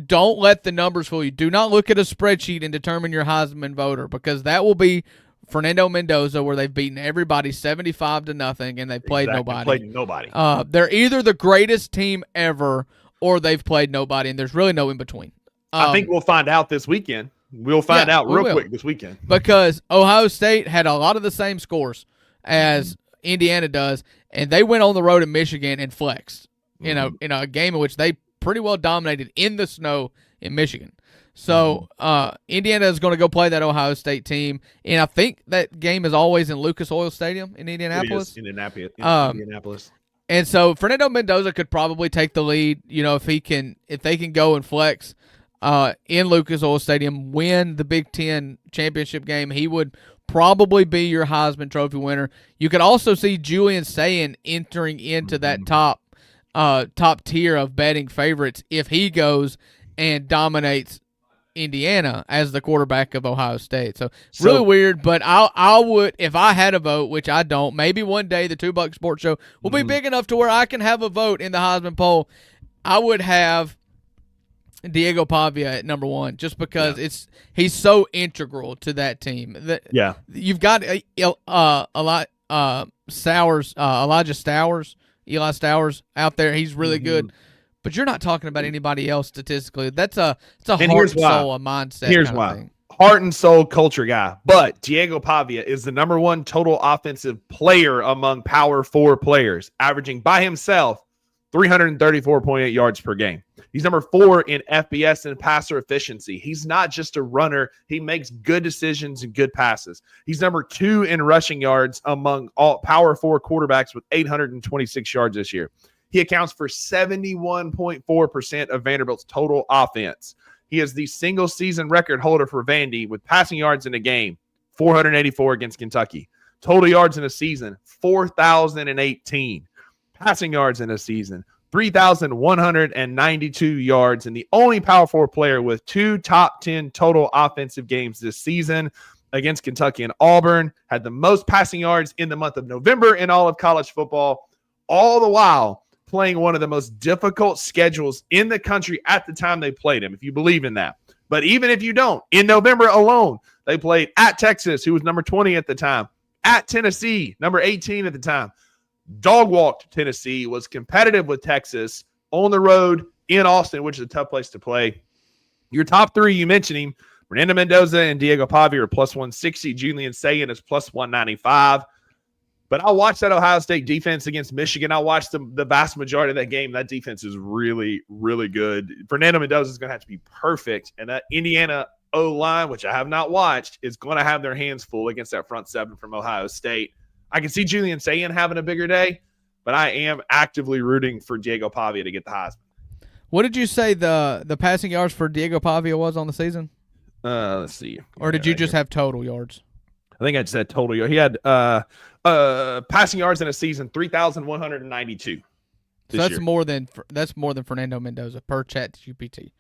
Don't let the numbers fool you. Do not look at a spreadsheet and determine your Heisman voter, because that will be Fernando Mendoza, where they've beaten everybody 75-0 and they've played nobody. They're either the greatest team ever or they've played nobody, and there's really no in between. I think we'll find out this weekend. We'll find out real quick this weekend. Because Ohio State had a lot of the same scores as Indiana does, and they went on the road in Michigan and flexed in a game in which they pretty well dominated in the snow in Michigan. So Indiana is going to go play that Ohio State team, and I think that game is always in Lucas Oil Stadium in Indianapolis. Indianapolis. And so Fernando Mendoza could probably take the lead, if they can go and flex in Lucas Oil Stadium, win the Big Ten championship game, he would probably be your Heisman Trophy winner. You could also see Julian Sayin entering into that top tier of betting favorites if he goes and dominates Indiana as the quarterback of Ohio State. So really weird, but I would, if I had a vote, which I don't, maybe one day the $2 Sports Show will be big enough to where I can have a vote in the Heisman poll. I would have Diego Pavia at number 1 just because he's so integral to that team. You've got Elijah Stowers out there. He's really good. but you're not talking about anybody else statistically. It's a And heart here's and why. soul, a mindset. Here's kind why. of thing. Heart and soul culture guy. But Diego Pavia is the number one total offensive player among Power 4 players, averaging by himself 334.8 yards per game. He's number 4 in FBS and passer efficiency. He's not just a runner. He makes good decisions and good passes. He's number 2 in rushing yards among all Power 4 quarterbacks with 826 yards this year. He accounts for 71.4% of Vanderbilt's total offense. He is the single season record holder for Vandy with passing yards in a game, 484 against Kentucky. Total yards in a season, 4,018. Passing yards in a season, 3,192 yards, and the only Power 4 player with 2 top 10 total offensive games this season against Kentucky and Auburn, had the most passing yards in the month of November in all of college football, all the while playing one of the most difficult schedules in the country at the time they played him, if you believe in that. But even if you don't, in November alone, they played at Texas, who was number 20 at the time, at Tennessee, number 18 at the time, dog walked Tennessee, was competitive with Texas, on the road in Austin, which is a tough place to play. Your top 3, you mentioned him, Fernando Mendoza and Diego Pavia are plus 160. Julian Sayin is plus 195. But I watched that Ohio State defense against Michigan. I watched the vast majority of that game. That defense is really, really good. Fernando Mendoza is going to have to be perfect. And that Indiana O-line, which I have not watched, is going to have their hands full against that front 7 from Ohio State. I can see Julian Sayin having a bigger day, but I am actively rooting for Diego Pavia to get the Heisman. What did you say the passing yards for Diego Pavia was on the season? Let's see. Or did you just have total yards? I think I just said total. He had passing yards in a season, 3,192. So that's more than Fernando Mendoza per ChatGPT.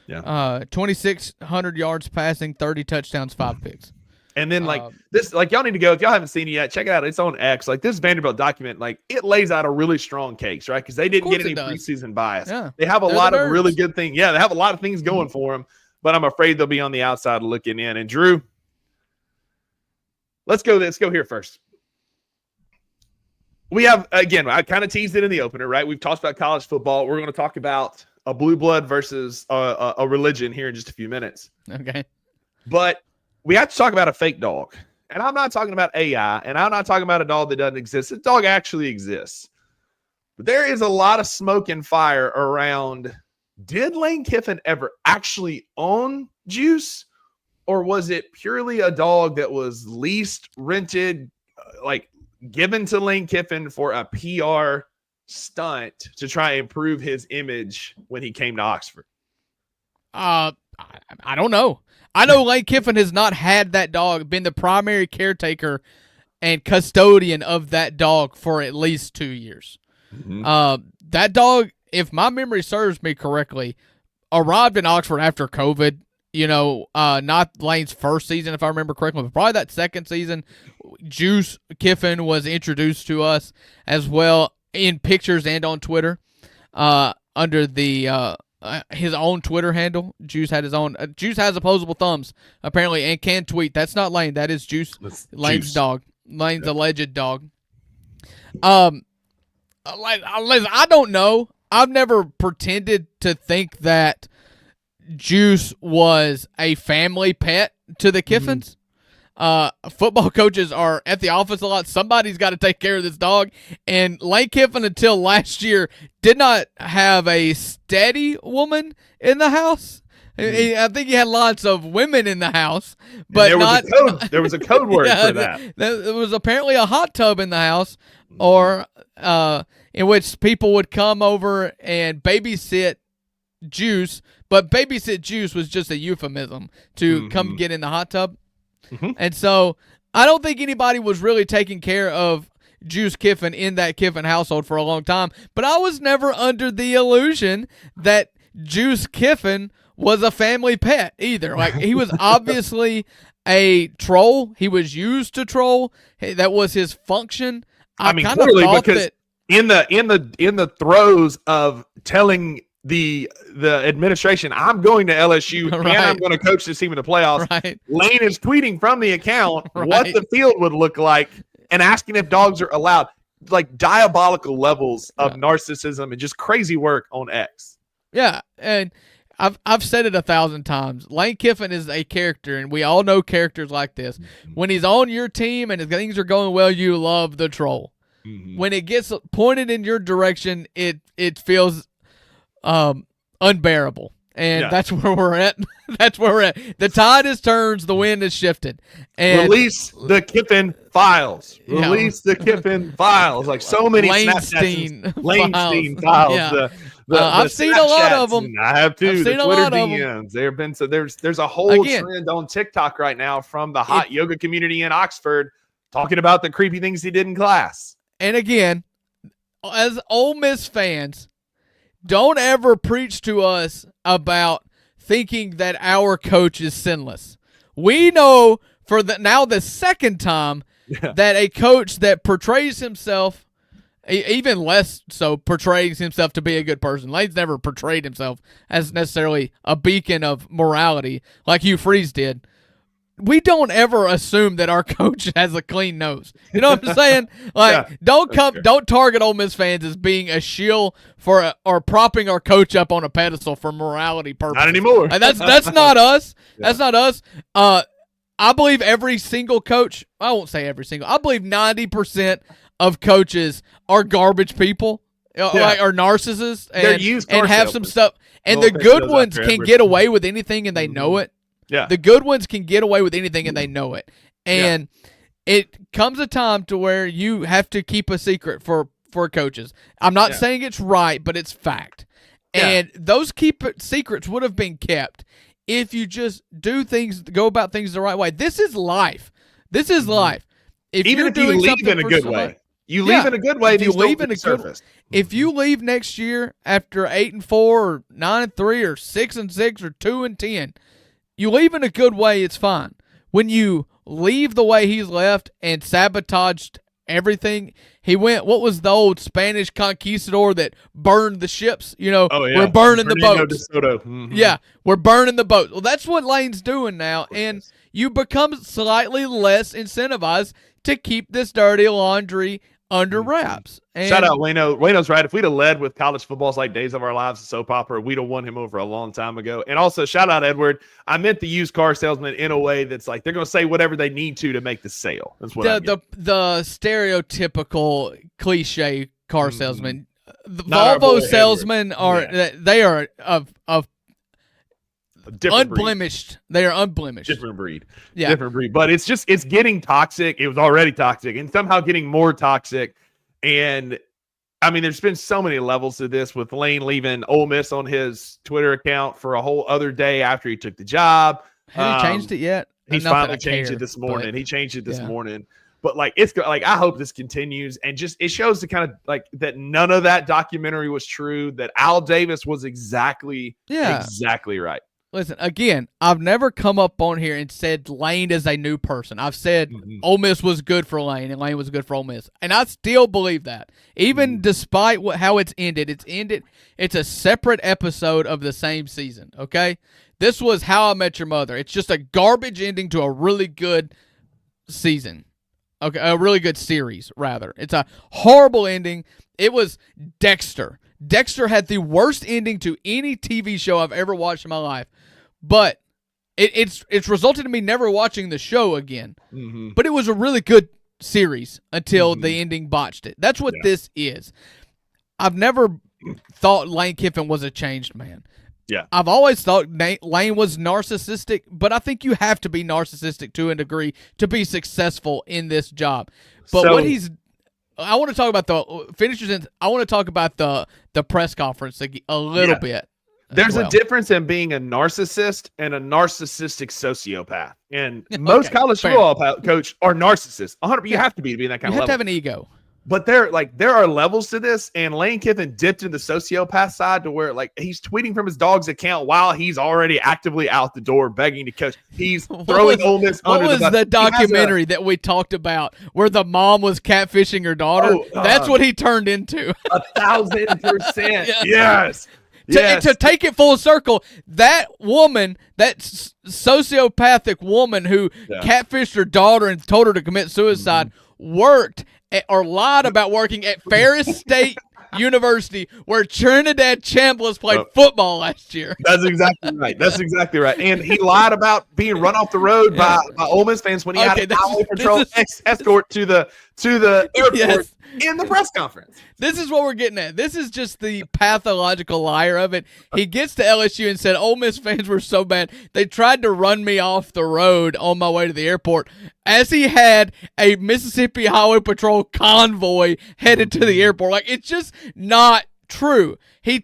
Yeah. 2,600 yards passing, 30 touchdowns, 5 picks. And then this, y'all need to go, if y'all haven't seen it yet, check it out. It's on X. This Vanderbilt document, it lays out a really strong case, right? Because they didn't get any preseason bias. Yeah. They have a lot of really good things. Yeah, they have a lot of things going for them, but I'm afraid they'll be on the outside looking in. And Drew, let's go here first. We have, again, I kind of teased it in the opener, right? We've talked about college football. We're going to talk about a blue blood versus a religion here in just a few minutes. Okay. But we have to talk about a fake dog. And I'm not talking about AI, and I'm not talking about a dog that doesn't exist. This dog actually exists. But there is a lot of smoke and fire around, did Lane Kiffin ever actually own Juice? Or was it purely a dog that was leased, rented, given to Lane Kiffin for a PR stunt to try and improve his image when he came to Oxford? I don't know. I know Lane Kiffin has not had that dog, been the primary caretaker and custodian of that dog for at least 2 years. Mm-hmm. That dog, if my memory serves me correctly, arrived in Oxford after COVID. Not Lane's first season, if I remember correctly, but probably that second season. Juice Kiffin was introduced to us as well in pictures and on Twitter under the his own Twitter handle. Juice had his own. Juice has opposable thumbs apparently and can tweet. That's not Lane. That is Juice. Lane's dog. Lane's alleged dog. I don't know. I've never pretended to think that Juice was a family pet to the Kiffins. Football coaches are at the office a lot. Somebody's got to take care of this dog. And Lane Kiffin, until last year, did not have a steady woman in the house. I think he had lots of women in the house, but there was a code word for that. There was apparently a hot tub in the house, or in which people would come over and babysit Juice. But babysit Juice was just a euphemism to come get in the hot tub. Mm-hmm. And so I don't think anybody was really taking care of Juice Kiffin in that Kiffin household for a long time. But I was never under the illusion that Juice Kiffin was a family pet either. He was obviously a troll. He was used to troll. That was his function. I mean, clearly, because in the throes of telling the administration, I'm going to LSU and I'm going to coach this team in the playoffs. Right. Lane is tweeting from the account what the field would look like and asking if dogs are allowed. Diabolical levels of narcissism and just crazy work on X. Yeah, and I've said it 1,000 times. Lane Kiffin is a character, and we all know characters like this. When he's on your team and things are going well, you love the troll. When it gets pointed in your direction, it feels unbearable. And that's where we're at. That's where we're at. The tide has turned. The wind has shifted. And release the Kiffin files. Release the Kiffin files. Like so many Lanestein files. Yeah. The I've seen a lot of them. I have too. I've the seen a Twitter lot of DMs. There have been there's a whole trend on TikTok right now from the hot yoga community in Oxford talking about the creepy things he did in class. And again, as Ole Miss fans, don't ever preach to us about thinking that our coach is sinless. We know for the second time that a coach that portrays himself, even less so, portrays himself to be a good person. Lane's never portrayed himself as necessarily a beacon of morality like Hugh Freeze did. We don't ever assume that our coach has a clean nose. You know what I'm saying? Like, don't target Ole Miss fans as being a shield for or propping our coach up on a pedestal for morality purposes. Not anymore. That's not us. That's not us. I believe every single coach. I won't say every single. I believe 90% of coaches are garbage people, like are narcissists, and have some stuff. And the good ones can get away with anything, and they know it. Yeah. The good ones can get away with anything, and they know it. And it comes a time to where you have to keep a secret for coaches. I'm not saying it's right, but it's fact. And those secrets would have been kept if you just go about things the right way. This is life. This is life. Even if you leave in a good way. You leave in a good way. If you leave in a good, if you leave next year after 8-4 or 9-3 or 6-6 or 2-10, you leave in a good way. It's fine. When you leave the way he's left and sabotaged everything, he went. What was the old Spanish conquistador that burned the ships? We're burning the boats. Yeah, we're burning the boats. Well, that's what Lane's doing now, and you become slightly less incentivized to keep this dirty laundry under wraps. And shout out Wayno. Wayno's right. If we'd have led with college football's like Days of Our Lives, a soap opera, we'd have won him over a long time ago. And also, shout out Edward. I meant the used car salesman in a way that's like they're going to say whatever they need to make the sale. That's what the stereotypical cliche car salesman. The Volvo salesmen they are of unblemished. They are unblemished. Different breed. Yeah. Different breed. But it's getting toxic. It was already toxic and somehow getting more toxic. And I mean, there's been so many levels to this with Lane leaving Ole Miss on his Twitter account for a whole other day after he took the job. Have he changed it yet? He's finally changed it this morning. He changed it this morning. But I hope this continues and just it shows the kind of like that none of that documentary was true, that Al Davis was exactly right. Listen, again, I've never come up on here and said Lane is a new person. I've said Ole Miss was good for Lane and Lane was good for Ole Miss. And I still believe that. Even despite how it's ended. It's a separate episode of the same season, okay? This was How I Met Your Mother. It's just a garbage ending to a really good season. Okay, a really good series, rather. It's a horrible ending. It was Dexter. Dexter had the worst ending to any TV show I've ever watched in my life. But it's resulted in me never watching the show again. But it was a really good series until the ending botched it. That's what this is. I've never thought Lane Kiffin was a changed man. Yeah. I've always thought Lane was narcissistic, but I think you have to be narcissistic to a degree to be successful in this job. But I want to talk about I want to talk about the press conference a little bit. There's a difference in being a narcissist and a narcissistic sociopath. And most college football coaches are narcissists. 100%. You have to be in that kind of level. You have to have an ego. But there are levels to this, and Lane Kiffin dipped in the sociopath side to where he's tweeting from his dog's account while he's already actively out the door begging to coach. He's throwing Ole Miss under the bus. What was the documentary that we talked about where the mom was catfishing her daughter? That's what he turned into. 1,000%. Yes. To take it full circle, that woman, that sociopathic woman who catfished her daughter and told her to commit suicide, worked or lied about working at Ferris State University where Trinidad Chambliss played football last year. That's exactly right. That's exactly right. And he lied about being run off the road by Ole Miss fans when he had a highway patrol escort to the airport in the press conference. This is what we're getting at. This is just the pathological liar of it. He gets to LSU and said, Ole Miss fans were so bad, they tried to run me off the road on my way to the airport as he had a Mississippi Highway Patrol convoy headed to the airport. Like, it's just not true. He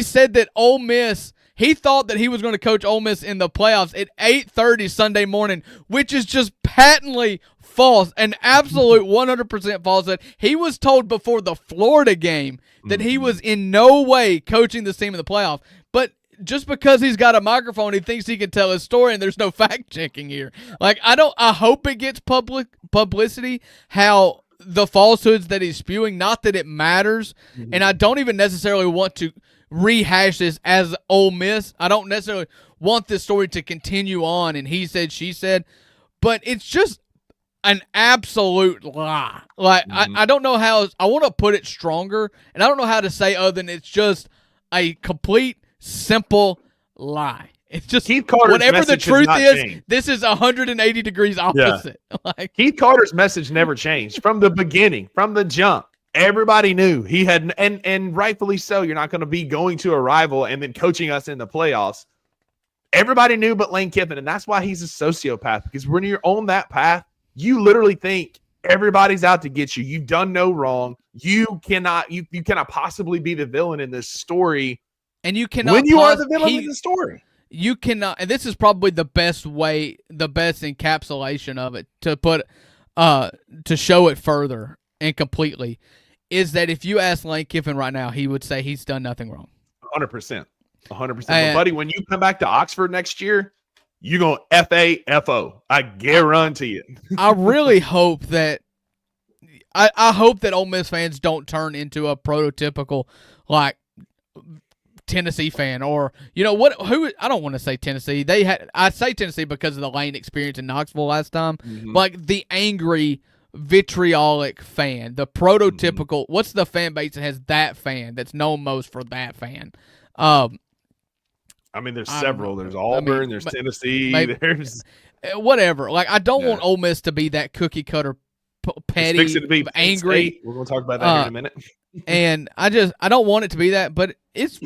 said that Ole Miss, he thought that he was going to coach Ole Miss in the playoffs at 8:30 Sunday morning, which is just patently false, an absolute 100% false. That he was told before the Florida game that he was in no way coaching this team in the playoff. But just because he's got a microphone, he thinks he can tell his story, and there's no fact checking here. Like, I hope it gets publicity, how the falsehoods that he's spewing, not that it matters. And I don't even necessarily want to rehash this as Ole Miss. I don't necessarily want this story to continue on and he said, she said, but it's just an absolute lie. Like, I don't know how I want to put it stronger, and I don't know how to say other than it's just a complete, simple lie. It's just Keith Carter's whatever the truth is, changed. this is 180 degrees opposite. Yeah. Like, Keith Carter's message never changed from the beginning, from the jump. Everybody knew he had, and rightfully so, you're not going to be going to a rival and then coaching us in the playoffs. Everybody knew but Lane Kiffin, and that's why he's a sociopath, because when you're on that path, you literally think everybody's out to get you. You've done no wrong. You cannot possibly be the villain in this story. And you cannot when you are the villain in the story. You cannot, and this is probably the best encapsulation of it to put to show it further and completely, is that if you ask Lane Kiffin right now, he would say he's done nothing wrong. 100%. 100%. But buddy, when you come back to Oxford next year, you're going F-A-F-O. I guarantee it. I really hope that I hope that Ole Miss fans don't turn into a prototypical, like, Tennessee fan, or who I don't want to say Tennessee. I say Tennessee because of the Lane experience in Knoxville last time. Like the angry, vitriolic fan, the prototypical. What's the fan base that has that fan that's known most for that fan? I mean, there's several. There's Auburn. There's Tennessee. There's whatever. Like, I don't want Ole Miss to be that cookie cutter, petty, to be angry. We're going to talk about that here in a minute. And I don't want it to be that, but it's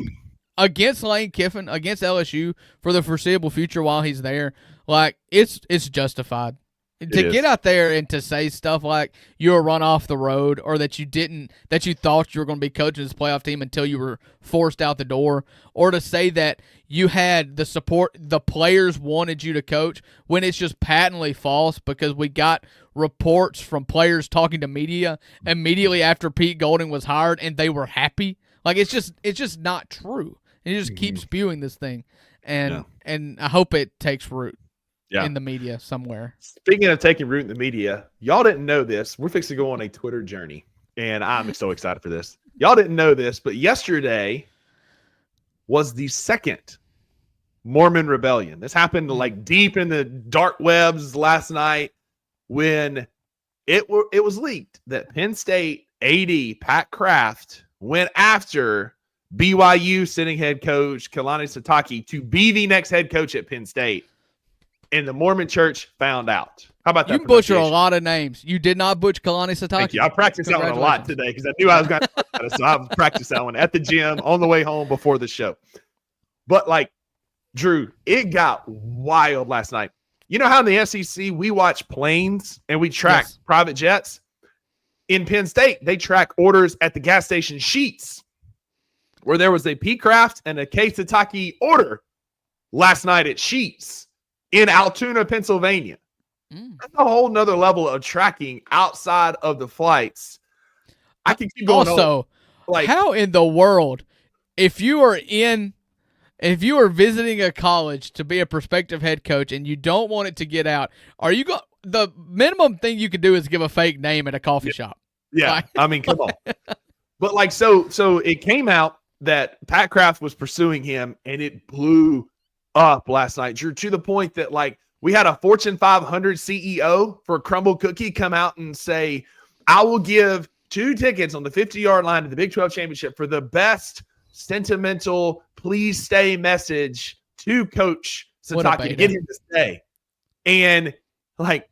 against Lane Kiffin, against LSU for the foreseeable future while he's there. Like, it's justified. To get out there and to say stuff like you were run off the road, or that you thought you were going to be coaching this playoff team until you were forced out the door, or to say that you had the support, the players wanted you to coach, when it's just patently false, because we got reports from players talking to media immediately after Pete Golding was hired and they were happy. Like, it's just not true. And you just keep spewing this thing, and I hope it takes root. In the media somewhere. Speaking of taking root in the media, y'all didn't know this. We're fixing to go on a Twitter journey, and I'm so excited for this. Y'all didn't know this, but yesterday was the second Mormon rebellion. This happened like deep in the dark webs last night, when it was leaked that Penn State AD Pat Kraft went after BYU sitting head coach Kalani Sitake to be the next head coach at Penn State. And the Mormon church found out. How about that? You butcher a lot of names. You did not butcher Kalani Sitake. Thank you. I practiced that one a lot today because I knew I was going to. So I practiced that one at the gym on the way home before the show. But, like, Drew, it got wild last night. You know how in the SEC we watch planes and we track private jets? In Penn State, they track orders at the gas station sheets, where there was a P. Kraft and a K. Sitake order last night at Sheets in Altoona, Pennsylvania. That's a whole nother level of tracking outside of the flights. I can keep going. Also, how in the world, if you are visiting a college to be a prospective head coach and you don't want it to get out, the minimum thing you could do is give a fake name at a coffee shop. Yeah. I mean, come on. But so it came out that Pat Kraft was pursuing him, and it blew up last night, Drew, to the point that we had a Fortune 500 CEO for Crumble Cookie come out and say, I will give 2 tickets on the 50-yard line to the Big 12 championship for the best sentimental please stay message to Coach Sataki to get him to stay. And like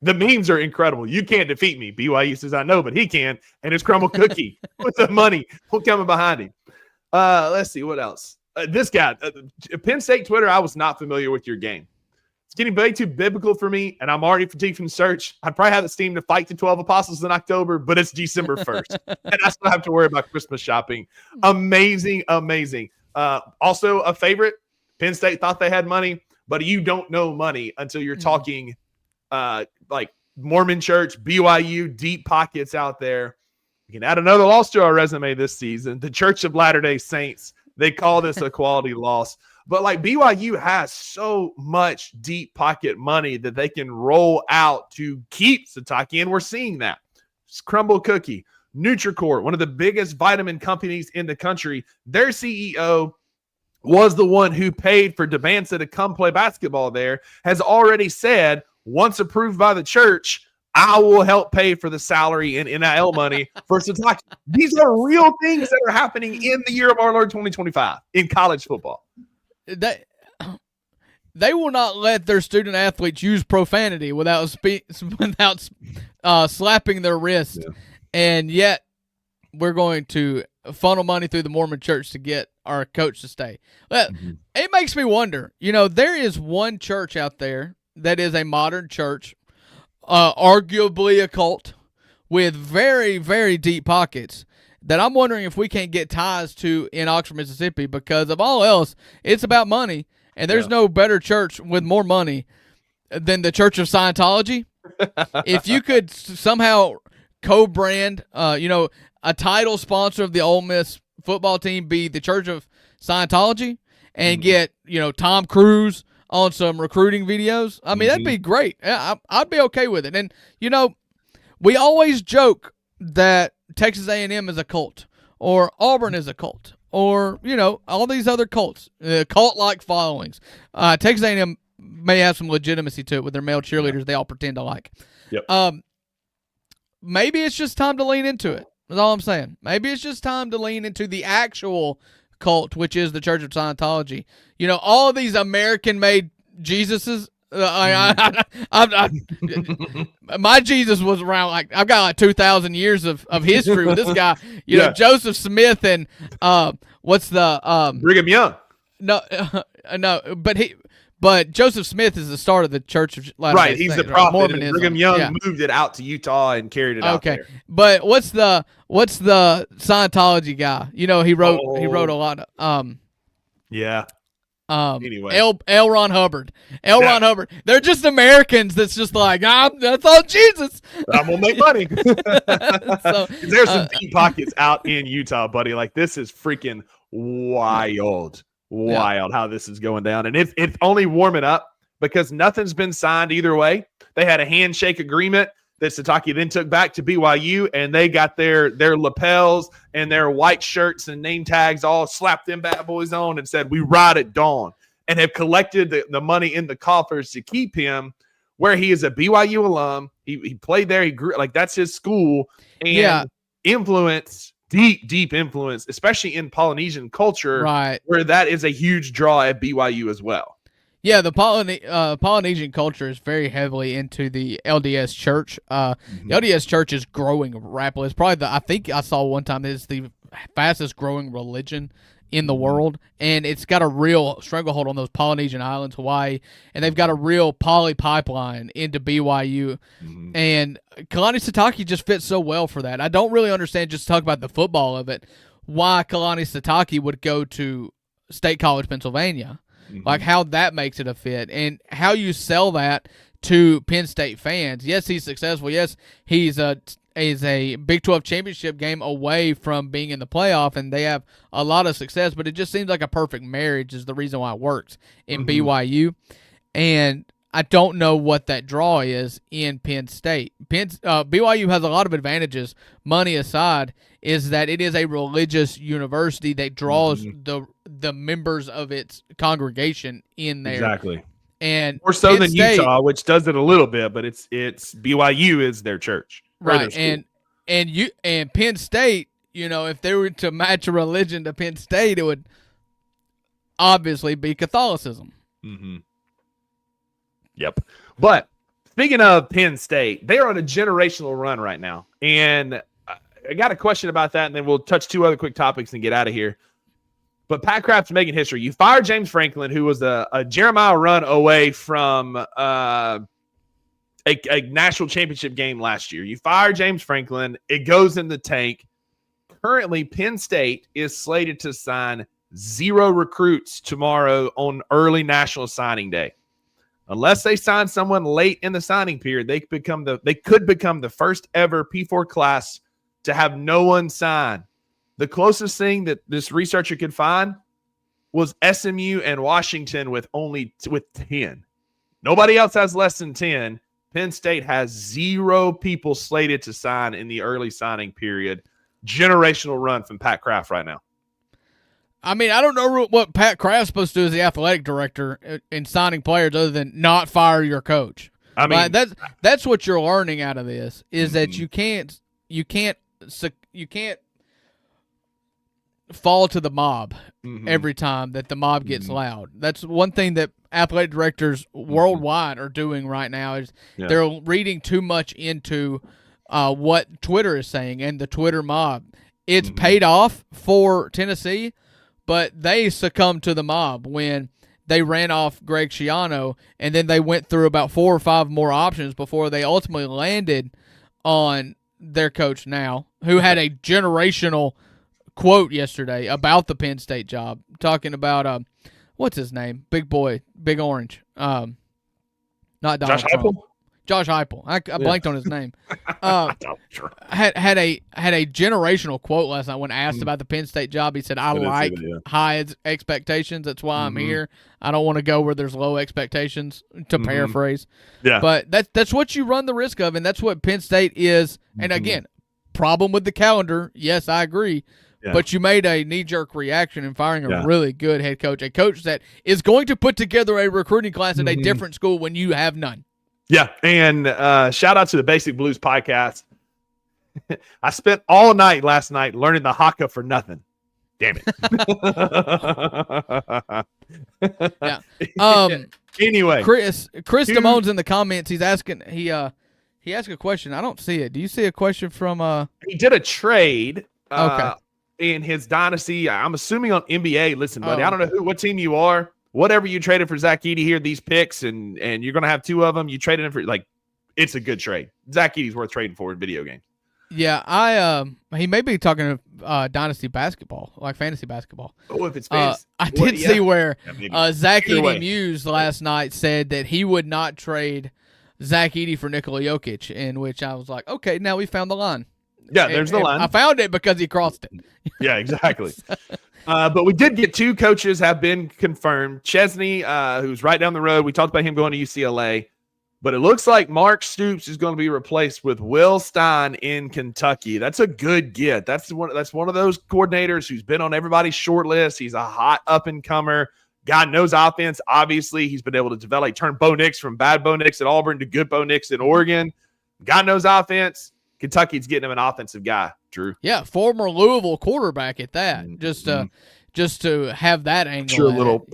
the memes are incredible. You can't defeat me. BYU says I know, but he can. And it's Crumble Cookie with the money coming behind him. Let's see what else. This guy, Penn State Twitter. I was not familiar with your game. It's getting way too biblical for me, and I'm already fatigued from search. I'd probably have the steam to fight the 12 apostles in October, but it's December 1st, and I still have to worry about Christmas shopping. Amazing. Also, a favorite. Penn State thought they had money, but you don't know money until you're talking like Mormon Church, BYU, deep pockets out there. You can add another loss to our resume this season. The Church of Latter-day Saints. They call this a quality loss. But like BYU has so much deep pocket money that they can roll out to keep Sataki, and we're seeing that. It's Crumble Cookie, Nutricort, one of the biggest vitamin companies in the country. Their CEO was the one who paid for Debanza to come play basketball there, has already said, once approved by the church, I will help pay for the salary and NIL money for Sataki. These are real things that are happening in the year of our Lord 2025 in college football. They will not let their student athletes use profanity without slapping their wrist, and yet we're going to funnel money through the Mormon Church to get our coach to stay. It makes me wonder. There is one church out there that is a modern church, arguably a cult, with very, very deep pockets, that I'm wondering if we can't get ties to in Oxford, Mississippi, because of all else, it's about money, and there's no better church with more money than the Church of Scientology. If you could somehow co-brand, a title sponsor of the Ole Miss football team be the Church of Scientology, and get, Tom Cruise on some recruiting videos, I mean, that'd be great. I'd be okay with it. And, we always joke that Texas A&M is a cult, or Auburn is a cult, or, all these other cults, cult-like followings. Texas A&M may have some legitimacy to it with their male cheerleaders they all pretend to like. Yep. Maybe it's just time to lean into it. That's all I'm saying. Maybe it's just time to lean into the actual cult, which is the Church of Scientology. All of these American-made Jesuses. My Jesus was around I've got 2,000 years of history with this guy. Joseph Smith and what's the Brigham Young? No, but Joseph Smith is the start of the Church of Latter-day Right, he's Saints, the prophet. Mormonism. Brigham Young moved it out to Utah and carried it out there. But what's the Scientology guy? He wrote a lot of anyway, L. Ron Hubbard. Ron Hubbard. They're just Americans that's just like, that's all Jesus. I'm gonna make money. So, there's some deep pockets out in Utah, buddy. Like, this is freaking wild how this is going down, and it's only warming up because nothing's been signed either way. They had a handshake agreement that Sataki then took back to BYU, and they got their lapels and their white shirts and name tags all slapped them bad boys on and said, we ride at dawn, and have collected the money in the coffers to keep him where he is a BYU alum. He played there. He grew, that's his school, and influence, deep influence, especially in Polynesian culture, right, where that is a huge draw at BYU as well. Yeah, the Polynesian culture is very heavily into the LDS Church. The LDS Church is growing rapidly. It's probably I think I saw one time it's the fastest growing religion in the world, and it's got a real stranglehold on those Polynesian islands, Hawaii, and they've got a real poly pipeline into BYU. And Kalani Sitake just fits so well for that. I don't really understand, just talk about the football of it, why Kalani Sitake would go to State College, Pennsylvania. Like how that makes it a fit, and how you sell that to Penn State fans. Yes, he's successful. Yes, he's a Big 12 championship game away from being in the playoff, and they have a lot of success. But it just seems like a perfect marriage is the reason why it works in BYU. And I don't know what that draw is in Penn State. BYU has a lot of advantages, money aside, is that it is a religious university that draws the members of its congregation in there. Exactly. And more so than Utah, which does it a little bit, but it's BYU is their church. Right. and Penn State, if they were to match a religion to Penn State, it would obviously be Catholicism. Mm-hmm. Yep. But speaking of Penn State, they are on a generational run right now. And I got a question about that, and then we'll touch two other quick topics and get out of here. But Pat Kraft's making history. You fired James Franklin, who was a Jeremiah run away from a national championship game last year. You fire James Franklin. It goes in the tank. Currently, Penn State is slated to sign 0 recruits tomorrow on early National Signing Day. Unless they sign someone late in the signing period, they could become the first ever P4 class to have no one sign. The closest thing that this researcher could find was SMU and Washington with 10. Nobody else has less than 10. Penn State has 0 people slated to sign in the early signing period. Generational run from Pat Kraft right now. I mean, I don't know what Pat Kraft's supposed to do as the athletic director in signing players other than not fire your coach. I mean, that's what you're learning out of this is that you can't fall to the mob every time that the mob gets loud. That's one thing that athletic directors worldwide are doing right now is they're reading too much into what Twitter is saying and the Twitter mob. It's paid off for Tennessee, but they succumbed to the mob when they ran off Greg Schiano, and then they went through about 4 or 5 more options before they ultimately landed on their coach now, who had a generational quote yesterday about the Penn State job, talking about what's his name? Big boy, Big Orange. Not Donald Josh Trump. Heupel? Josh Heupel. I blanked on his name. Had a generational quote last night when asked about the Penn State job. He said, "I like high expectations. That's why I'm here. I don't want to go where there's low expectations." To paraphrase, but that's what you run the risk of, and that's what Penn State is. And again, problem with the calendar. Yes, I agree. Yeah. But you made a knee-jerk reaction in firing a really good head coach, a coach that is going to put together a recruiting class at a different school when you have none. Yeah, and shout out to the Basic Blues podcast. I spent all night last night learning the haka for nothing. Damn it. Yeah. Anyway, Chris Damone's in the comments. He's asking. He asked a question. I don't see it. Do you see a question from? He did a trade. Okay. In his dynasty, I'm assuming on NBA. Listen, buddy, I don't know what team you are. Whatever you traded for Zach Edey here, these picks, and you're going to have 2 of them. You traded him for, it's a good trade. Zach Edey's worth trading for in video games. Yeah, he may be talking dynasty basketball, like fantasy basketball. Oh, if it's fantasy. I did see where Zach Edey Muse last night said that he would not trade Zach Edey for Nikola Jokic, in which I was like, okay, now we found the line. Yeah, there's the line. I found it because he crossed it. Yeah, exactly. But we did get 2 coaches have been confirmed. Chesney, who's right down the road. We talked about him going to UCLA. But it looks like Mark Stoops is going to be replaced with Will Stein in Kentucky. That's a good get. That's one of those coordinators who's been on everybody's short list. He's a hot up-and-comer. God knows offense. Obviously, he's been able to develop. He turned Bo Nix from bad Bo Nix at Auburn to good Bo Nix at Oregon. God knows offense. Kentucky's getting him an offensive guy, Drew. Yeah, former Louisville quarterback at that. Just to have that angle. Sure, a little.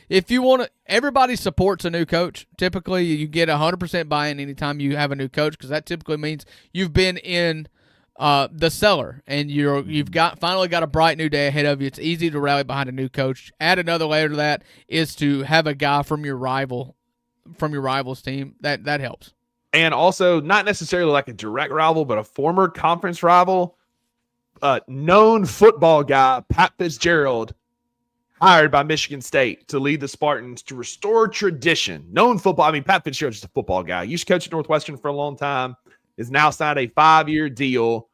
If you want to, everybody supports a new coach. Typically, you get 100% buy-in anytime you have a new coach because that typically means you've been in the cellar and you've finally got a bright new day ahead of you. It's easy to rally behind a new coach. Add another layer to that is to have a guy from your rival's team. That helps. And also, not necessarily like a direct rival, but a former conference rival, known football guy, Pat Fitzgerald, hired by Michigan State to lead the Spartans to restore tradition. Known football. I mean, Pat Fitzgerald's just a football guy. Used to coach at Northwestern for a long time. Is now signed a 5-year deal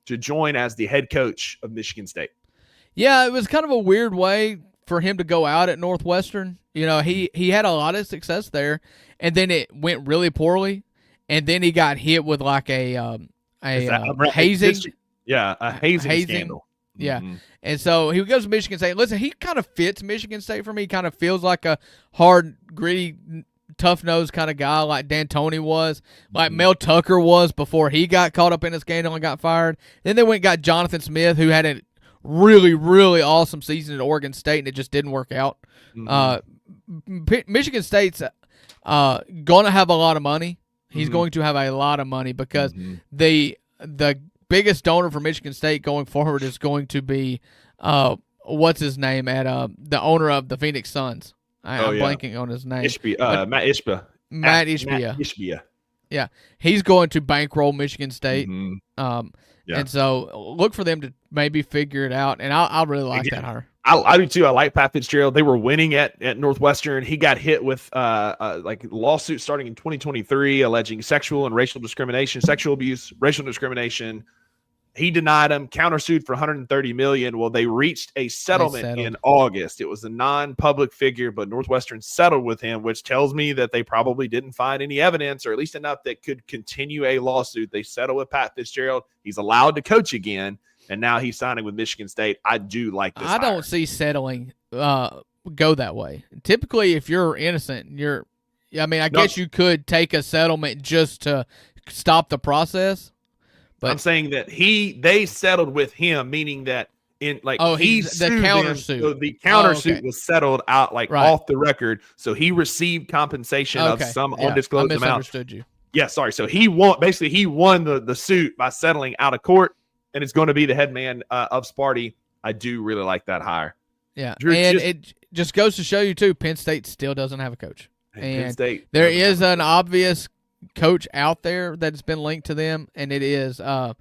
to join as the head coach of Michigan State. Yeah, it was kind of a weird way for him to go out at Northwestern. You know, he had a lot of success there, and then it went really poorly. And then he got hit with like a hazing. Yeah, a hazing scandal. Yeah. And so he goes to Michigan State. Listen, he kind of fits Michigan State for me. He kind of feels like a hard, gritty, tough-nosed kind of guy like D'Antoni was, like Mel Tucker was before he got caught up in a scandal and got fired. Then they went and got Jonathan Smith, who had a really, really awesome season at Oregon State, and it just didn't work out. Michigan State's going to have a lot of money. He's going to have a lot of money because the biggest donor for Michigan State going forward is going to be what's his name at the owner of the Phoenix Suns. I'm blanking on his name. Matt Ishbia. Matt Ishbia. Ishbia. Yeah, he's going to bankroll Michigan State. Yeah. And so look for them to maybe figure it out. And I really like that hire. I do too. I like Pat Fitzgerald. They were winning at Northwestern. He got hit with like lawsuits starting in 2023 alleging sexual abuse, racial discrimination. He denied them, countersued for $130 million. Well, they reached a settlement in August. It was a non-public figure, but Northwestern settled with him, which tells me that they probably didn't find any evidence, or at least enough that could continue a lawsuit. They settled with Pat Fitzgerald. He's allowed to coach again, and now he's signing with Michigan State. I do like this. I don't see settling go that way. Typically, if you're innocent, I guess you could take a settlement just to stop the process. But I'm saying that they settled with him, meaning that he sued the countersuit. So the countersuit was settled out off the record. So he received compensation of some undisclosed amount. I misunderstood you. Yeah, sorry. So he won the suit by settling out of court, and it's going to be the head man of Sparty. I do really like that hire. Yeah, Drew, it just goes to show you too, Penn State still doesn't have a coach, and there is an obvious coach out there that's been linked to them, and it is the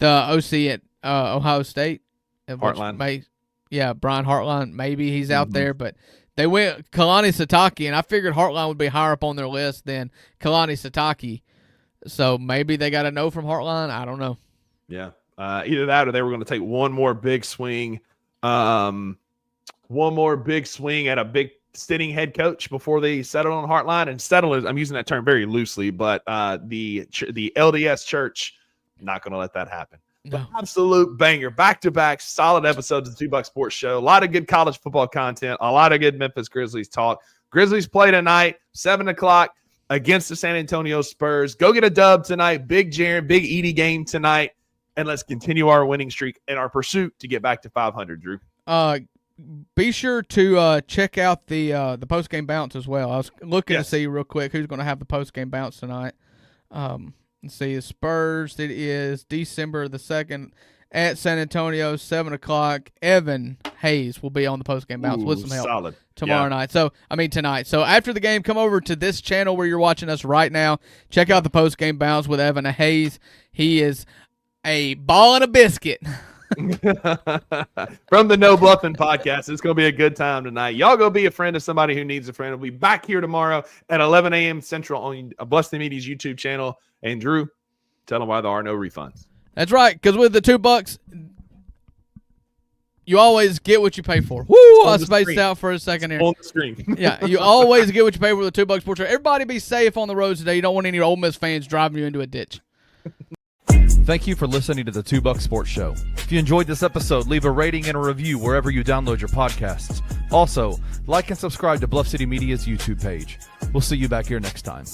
OC at Ohio State. Hartline. Brian Hartline. Maybe he's out there, but they went Kalani Sitake, and I figured Hartline would be higher up on their list than Kalani Sitake. So maybe they got a no from Hartline. I don't know. Yeah, either that or they were going to take one more big swing at a big sitting head coach before they settle on Hartline. And settle is, I'm using that term very loosely, but the LDS Church, not going to let that happen. No. Absolute banger, back-to-back solid episodes of the 2 Buck Sports Show. A lot of good college football content, a lot of good Memphis Grizzlies talk. Grizzlies play tonight, 7:00 against the San Antonio Spurs. Go get a dub tonight. Big Jaren, Big Edie game tonight, and let's continue our winning streak in our pursuit to get back to 500. Drew. Be sure to check out the post-game bounce as well. I was looking to see real quick who's going to have the post-game bounce tonight. Let's see, the Spurs, it is December the 2nd at San Antonio, 7:00. Evan Hayes will be on the post-game bounce with some help tomorrow night. Tonight. So after the game, come over to this channel where you're watching us right now. Check out the post-game bounce with Evan Hayes. He is a ball and a biscuit. From the No Bluffing podcast. It's going to be a good time tonight. Y'all go be a friend of somebody who needs a friend. We'll be back here tomorrow at 11 a.m. Central on Bless the Media's YouTube channel. And Drew, tell them why there are no refunds. That's right, because with the $2, you always get what you pay for. Woo! I spaced out for a second here. On the screen. Yeah, you always get what you pay for with the $2 Sports Show. Everybody be safe on the roads today. You don't want any Ole Miss fans driving you into a ditch. Thank you for listening to the 2 Buck Sports Show. If you enjoyed this episode, leave a rating and a review wherever you download your podcasts. Also, like and subscribe to Bluff City Media's YouTube page. We'll see you back here next time.